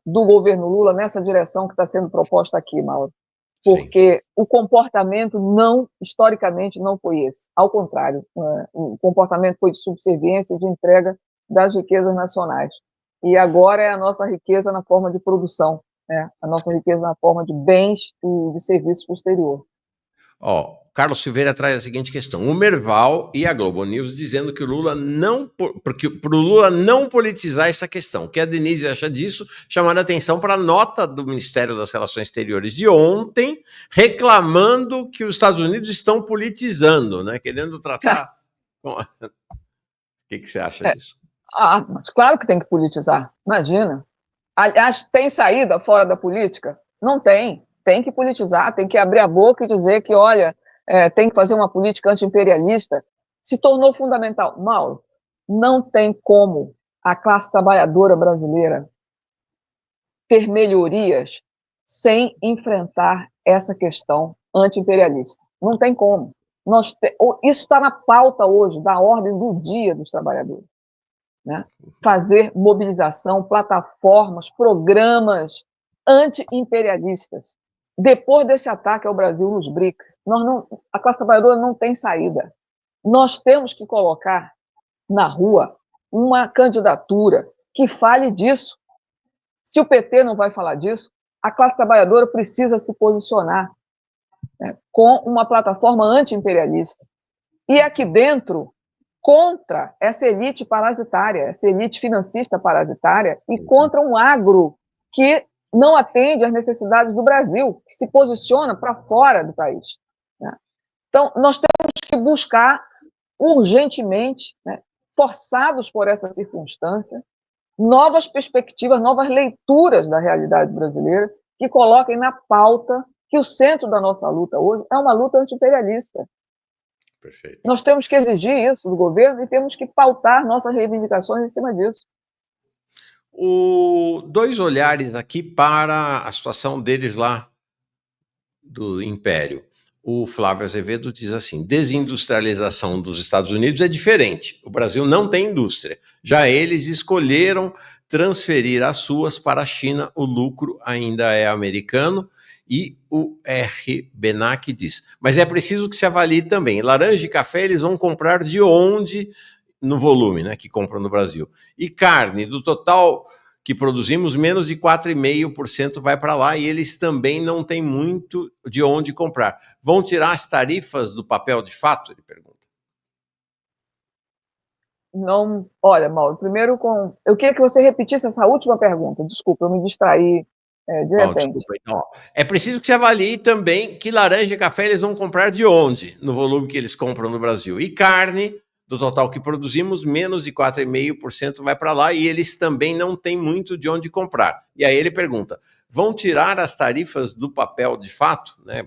do governo Lula nessa direção que está sendo proposta aqui, Mauro. porque o comportamento historicamente, não foi esse. Ao contrário, o comportamento foi de subserviência e de entrega das riquezas nacionais. E agora é a nossa riqueza na forma de produção, né? A nossa riqueza na forma de bens e de serviços para o exterior. Ó, Carlos Silveira traz a seguinte questão: o Merval e a Globo News dizendo que o Lula não, porque para o Lula não politizar essa questão. O que a Denise acha disso? Chamando a atenção para a nota do Ministério das Relações Exteriores de ontem, reclamando que os Estados Unidos estão politizando, né? Querendo tratar. O que você acha disso? Mas claro que tem que politizar. Imagina. Aliás, tem saída fora da política? Não tem. Tem que politizar, tem que abrir a boca e dizer que, olha, tem que fazer uma política anti-imperialista. Se tornou fundamental. Mauro, não tem como a classe trabalhadora brasileira ter melhorias sem enfrentar essa questão anti-imperialista. Não tem como. Isso está na pauta hoje, da ordem do dia dos trabalhadores. Né? Fazer mobilização, plataformas, programas anti-imperialistas. Depois desse ataque ao Brasil nos BRICS, a classe trabalhadora não tem saída. Nós temos que colocar na rua uma candidatura que fale disso. Se o PT não vai falar disso, a classe trabalhadora precisa se posicionar, né, com uma plataforma anti-imperialista. E aqui dentro, contra essa elite parasitária, essa elite financista parasitária, e contra um agro que não atende às necessidades do Brasil, que se posiciona para fora do país. Né? Então, nós temos que buscar urgentemente, né, forçados por essa circunstância, novas perspectivas, novas leituras da realidade brasileira, que coloquem na pauta que o centro da nossa luta hoje é uma luta anti-imperialista. Perfeito. Nós temos que exigir isso do governo e temos que pautar nossas reivindicações em cima disso. Dois olhares aqui para a situação deles lá do Império. O Flávio Azevedo diz assim: desindustrialização dos Estados Unidos é diferente. O Brasil não tem indústria. Já eles escolheram transferir as suas para a China. O lucro ainda é americano. E o R. Benac diz: mas é preciso que se avalie também. Laranja e café eles vão comprar de onde? No volume, né, que compram no Brasil. E carne, do total que produzimos, menos de 4,5% vai para lá, e eles também não têm muito de onde comprar. Vão tirar as tarifas do papel de fato? Ele pergunta. Não, olha, Mauro, primeiro eu queria que você repetisse essa última pergunta. Desculpa, eu me distraí de repente. Desculpa, então. É preciso que se avalie também que laranja e café eles vão comprar de onde, no volume que eles compram no Brasil. E carne, do total que produzimos, menos de 4,5% vai para lá, e eles também não têm muito de onde comprar. E aí ele pergunta: vão tirar as tarifas do papel de fato, né,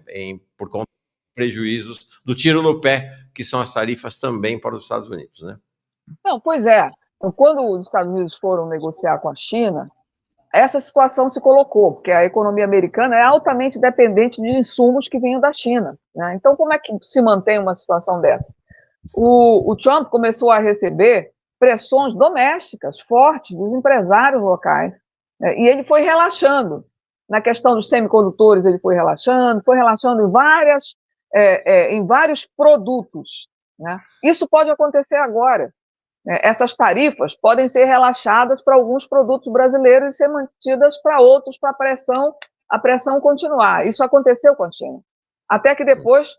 por conta dos prejuízos do tiro no pé, que são as tarifas também para os Estados Unidos, né? Não, pois é. Quando os Estados Unidos foram negociar com a China, essa situação se colocou, porque a economia americana é altamente dependente de insumos que vinham da China. Né? Então, como é que se mantém uma situação dessa? O Trump começou a receber pressões domésticas fortes dos empresários locais, né? E ele foi relaxando. Na questão dos semicondutores, ele foi relaxando em vários produtos. Né? Isso pode acontecer agora. Essas tarifas podem ser relaxadas para alguns produtos brasileiros e ser mantidas para outros, para a pressão continuar. Isso aconteceu com a China. Até que depois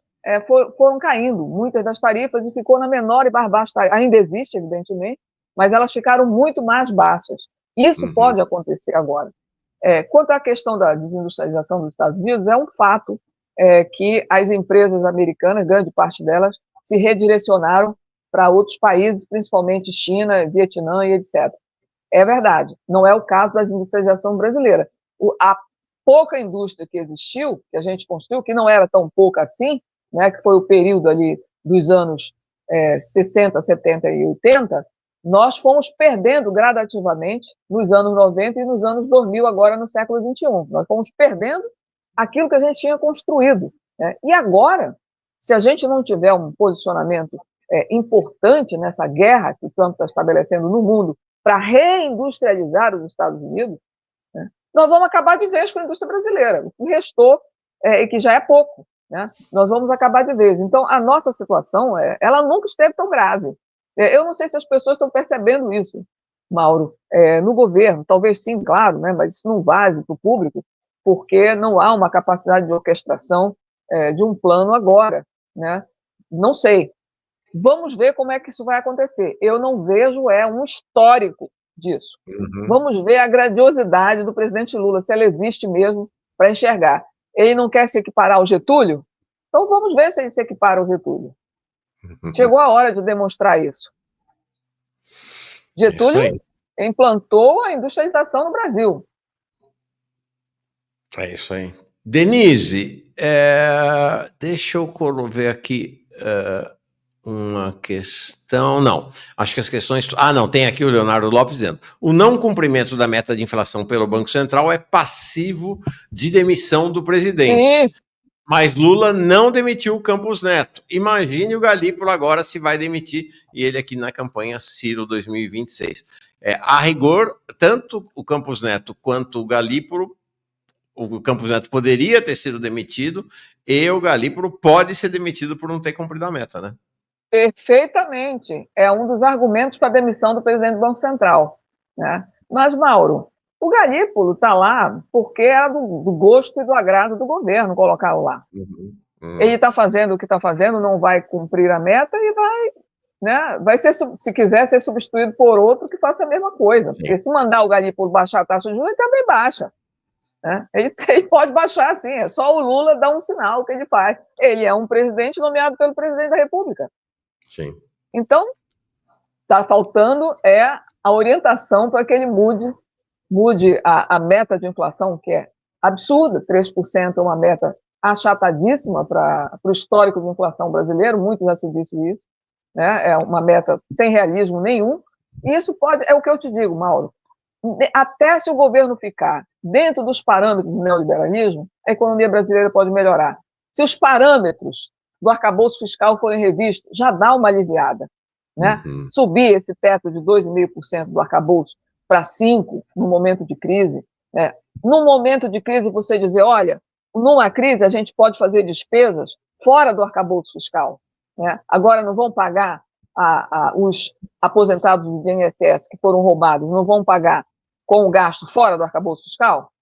foram caindo muitas das tarifas e ficou na menor e mais baixa tarifa. Ainda existe, evidentemente, mas elas ficaram muito mais baixas. Isso pode acontecer agora. Quanto à questão da desindustrialização dos Estados Unidos, é um fato que as empresas americanas, grande parte delas, se redirecionaram para outros países, principalmente China, Vietnã e etc. É verdade, não é o caso da desindustrialização brasileira. A pouca indústria que existiu, que a gente construiu, que não era tão pouca assim, né, que foi o período ali dos anos 60, 70 e 80, nós fomos perdendo gradativamente nos anos 90 e nos anos 2000, agora no século XXI. Nós fomos perdendo aquilo que a gente tinha construído. Né? E agora, se a gente não tiver um posicionamento importante nessa guerra que o Trump está estabelecendo no mundo para reindustrializar os Estados Unidos, né, nós vamos acabar de vez com a indústria brasileira. O que restou e que já é pouco, né? Nós vamos acabar de vez. Então, a nossa situação, ela nunca esteve tão grave. Eu não sei se as pessoas estão percebendo isso, Mauro, no governo, talvez sim, claro, né? Mas isso não vaze para o público, porque não há uma capacidade de orquestração de um plano agora, né? Não sei. Vamos ver como é que isso vai acontecer. Eu não vejo um histórico disso. Vamos ver a grandiosidade do presidente Lula, se ela existe mesmo para enxergar. Ele não quer se equiparar ao Getúlio? Então vamos ver se ele se equipara ao Getúlio. Chegou a hora de demonstrar isso. Getúlio implantou a industrialização no Brasil. É isso aí. Denise, deixa eu ver aqui uma questão. Não, acho que as questões. Não, tem aqui o Leonardo Lopes dizendo: o não cumprimento da meta de inflação pelo Banco Central é passivo de demissão do presidente. Mas Lula não demitiu o Campos Neto. Imagine o Galípolo agora se vai demitir, e ele aqui na campanha Ciro 2026. A rigor, tanto o Campos Neto quanto o Galípolo, o Campos Neto poderia ter sido demitido, e o Galípolo pode ser demitido por não ter cumprido a meta, né? Perfeitamente. É um dos argumentos para a demissão do presidente do Banco Central, né? Mas, Mauro, o Galípolo está lá porque era do gosto e do agrado do governo colocá-lo lá. Ele está fazendo o que está fazendo, não vai cumprir a meta e vai ser, se quiser, ser substituído por outro que faça a mesma coisa. Sim. Porque se mandar o Galípolo baixar a taxa de juros, ele também baixa. Né? Ele pode baixar, sim, é só o Lula dar um sinal que ele faz. Ele é um presidente nomeado pelo presidente da República. Sim. Então, está faltando a orientação para que ele mude a meta de inflação, que é absurda, 3% é uma meta achatadíssima para o histórico de inflação brasileiro, muito já se disse isso, né? É uma meta sem realismo nenhum, e isso é o que eu te digo, Mauro, até se o governo ficar dentro dos parâmetros do neoliberalismo, a economia brasileira pode melhorar. Se os parâmetros do arcabouço fiscal forem revistos, já dá uma aliviada. Né? Subir esse teto de 2,5% do arcabouço para 5% no momento de crise. Né? No momento de crise, você dizer, olha, numa crise a gente pode fazer despesas fora do arcabouço fiscal. Né? Agora não vão pagar os aposentados do INSS que foram roubados, não vão pagar com o gasto fora do arcabouço fiscal?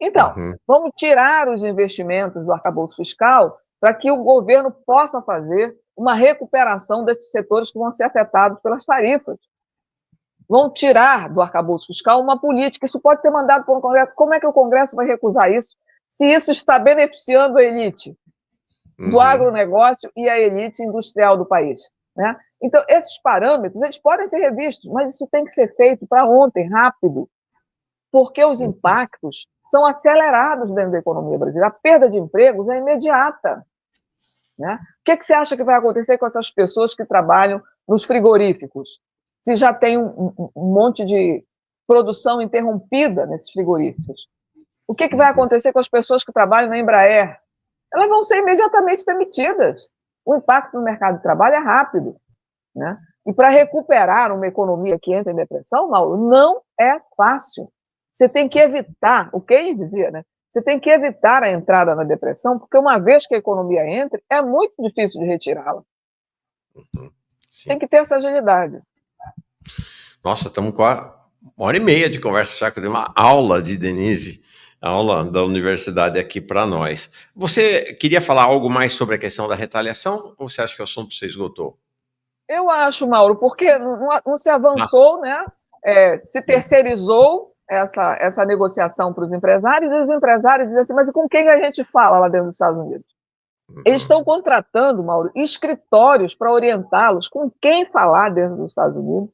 Então, vamos tirar os investimentos do arcabouço fiscal para que o governo possa fazer uma recuperação desses setores que vão ser afetados pelas tarifas. Vão tirar do arcabouço fiscal uma política, isso pode ser mandado para o Congresso. Como é que o Congresso vai recusar isso, se isso está beneficiando a elite do agronegócio e a elite industrial do país? Né? Então, esses parâmetros, eles podem ser revistos, mas isso tem que ser feito para ontem, rápido, porque os impactos são acelerados dentro da economia brasileira. A perda de empregos é imediata. Né? O que você acha que vai acontecer com essas pessoas que trabalham nos frigoríficos? Se já tem um monte de produção interrompida nesses frigoríficos. O que vai acontecer com as pessoas que trabalham na Embraer? Elas vão ser imediatamente demitidas. O impacto no mercado de trabalho é rápido. Né? E para recuperar uma economia que entra em depressão, Mauro, não é fácil. Você tem que evitar, o Keynes dizia, né? Você tem que evitar a entrada na depressão, porque uma vez que a economia entra, é muito difícil de retirá-la. Tem que ter essa agilidade. Nossa, estamos com 1h30 de conversa já, que eu dei uma aula de Denise, aula da universidade aqui para nós. Você queria falar algo mais sobre a questão da retaliação, ou você acha que o assunto se esgotou? Eu acho, Mauro, porque não se avançou, né? Se terceirizou essa negociação para os empresários, e os empresários dizem assim, mas com quem a gente fala lá dentro dos Estados Unidos? Eles estão contratando, Mauro, escritórios para orientá-los com quem falar dentro dos Estados Unidos,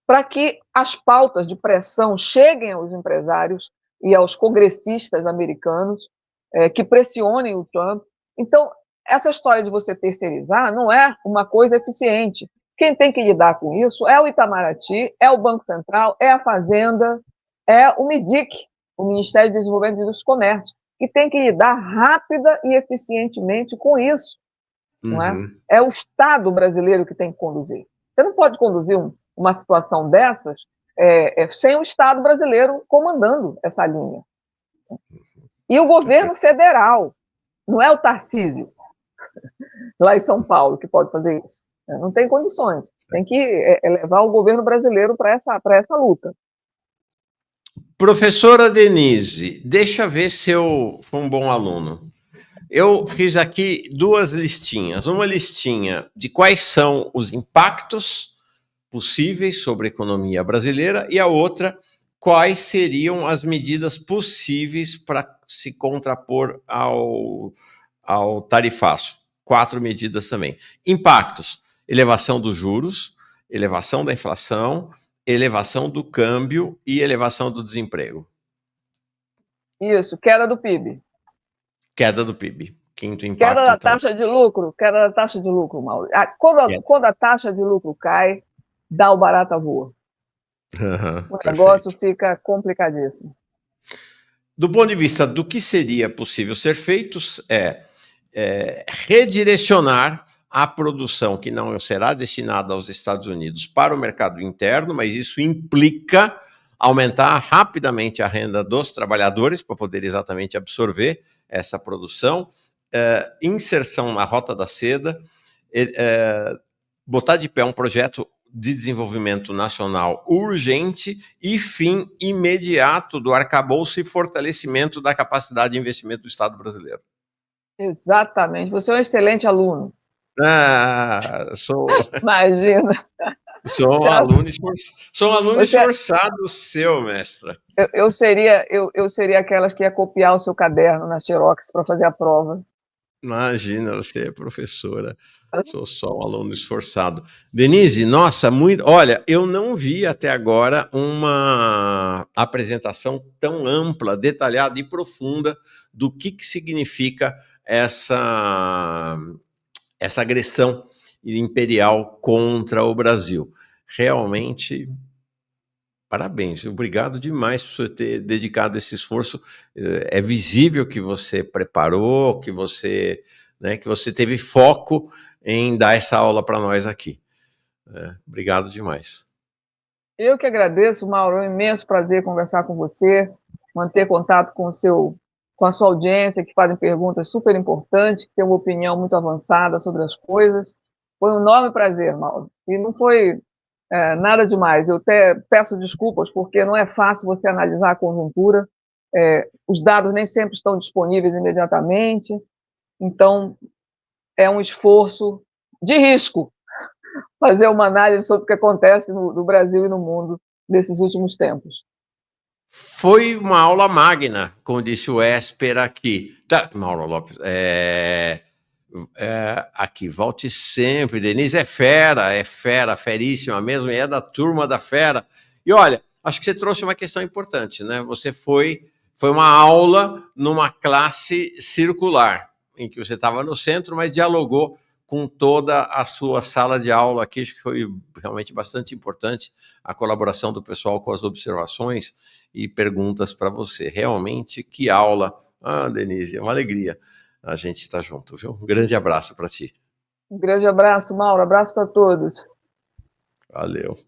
para que as pautas de pressão cheguem aos empresários e aos congressistas americanos que pressionem o Trump. Então, essa história de você terceirizar não é uma coisa eficiente. Quem tem que lidar com isso é o Itamaraty, é o Banco Central, é a Fazenda, é o MIDIC, o Ministério de Desenvolvimento e do Comércio, que tem que lidar rápida e eficientemente com isso. Não é? É o Estado brasileiro que tem que conduzir. Você não pode conduzir uma situação dessas sem o Estado brasileiro comandando essa linha. E o governo federal, Não é o Tarcísio, lá em São Paulo, que pode fazer isso. Não tem condições. Tem que levar o governo brasileiro para essa luta. Professora Denise, deixa eu ver se eu fui um bom aluno. Eu fiz aqui duas listinhas. Uma listinha de quais são os impactos possíveis sobre a economia brasileira e a outra, quais seriam as medidas possíveis para se contrapor ao tarifaço. 4 medidas também. Impactos: elevação dos juros, elevação da inflação, elevação do câmbio e elevação do desemprego. Isso, queda do PIB. Queda do PIB. Quinto impacto, queda da então. Queda da taxa de lucro, Mauro. Quando a taxa de lucro cai, dá o barata voa. O negócio fica complicadíssimo. Do ponto de vista do que seria possível ser feito, redirecionar a produção que não será destinada aos Estados Unidos para o mercado interno, mas isso implica aumentar rapidamente a renda dos trabalhadores para poder exatamente absorver essa produção, inserção na Rota da Seda, botar de pé um projeto de desenvolvimento nacional urgente e fim imediato do arcabouço e fortalecimento da capacidade de investimento do Estado brasileiro. Exatamente. Você é um excelente aluno. Sou. Imagina. Sou um aluno esforçado seu, mestra. Eu seria aquelas que ia copiar o seu caderno na Xerox para fazer a prova. Imagina, você é professora. Sou só um aluno esforçado. Denise, nossa, muito. Olha, eu não vi até agora uma apresentação tão ampla, detalhada e profunda do que significa essa agressão imperial contra o Brasil. Realmente, parabéns, obrigado demais por você ter dedicado esse esforço. É visível que você preparou, que você teve foco em dar essa aula para nós aqui. Obrigado demais. Eu que agradeço, Mauro, é um imenso prazer conversar com você, manter contato com a sua audiência, que fazem perguntas super importantes, que tem uma opinião muito avançada sobre as coisas. Foi um enorme prazer, Mauro. E não foi nada demais. Eu até peço desculpas, porque não é fácil você analisar a conjuntura. Os dados nem sempre estão disponíveis imediatamente. Então, é um esforço de risco fazer uma análise sobre o que acontece no Brasil e no mundo nesses últimos tempos. Foi uma aula magna, como disse o Esper aqui. Tá, Mauro Lopes, aqui, volte sempre. Denise é fera, feríssima mesmo, e é da turma da fera. E olha, acho que você trouxe uma questão importante, né? Você foi uma aula numa classe circular, em que você estava no centro, mas dialogou com toda a sua sala de aula aqui. Acho que foi realmente bastante importante a colaboração do pessoal com as observações e perguntas para você. Realmente, que aula. Denise, é uma alegria a gente está junto, viu? Um grande abraço para ti. Um grande abraço, Mauro. Abraço para todos. Valeu.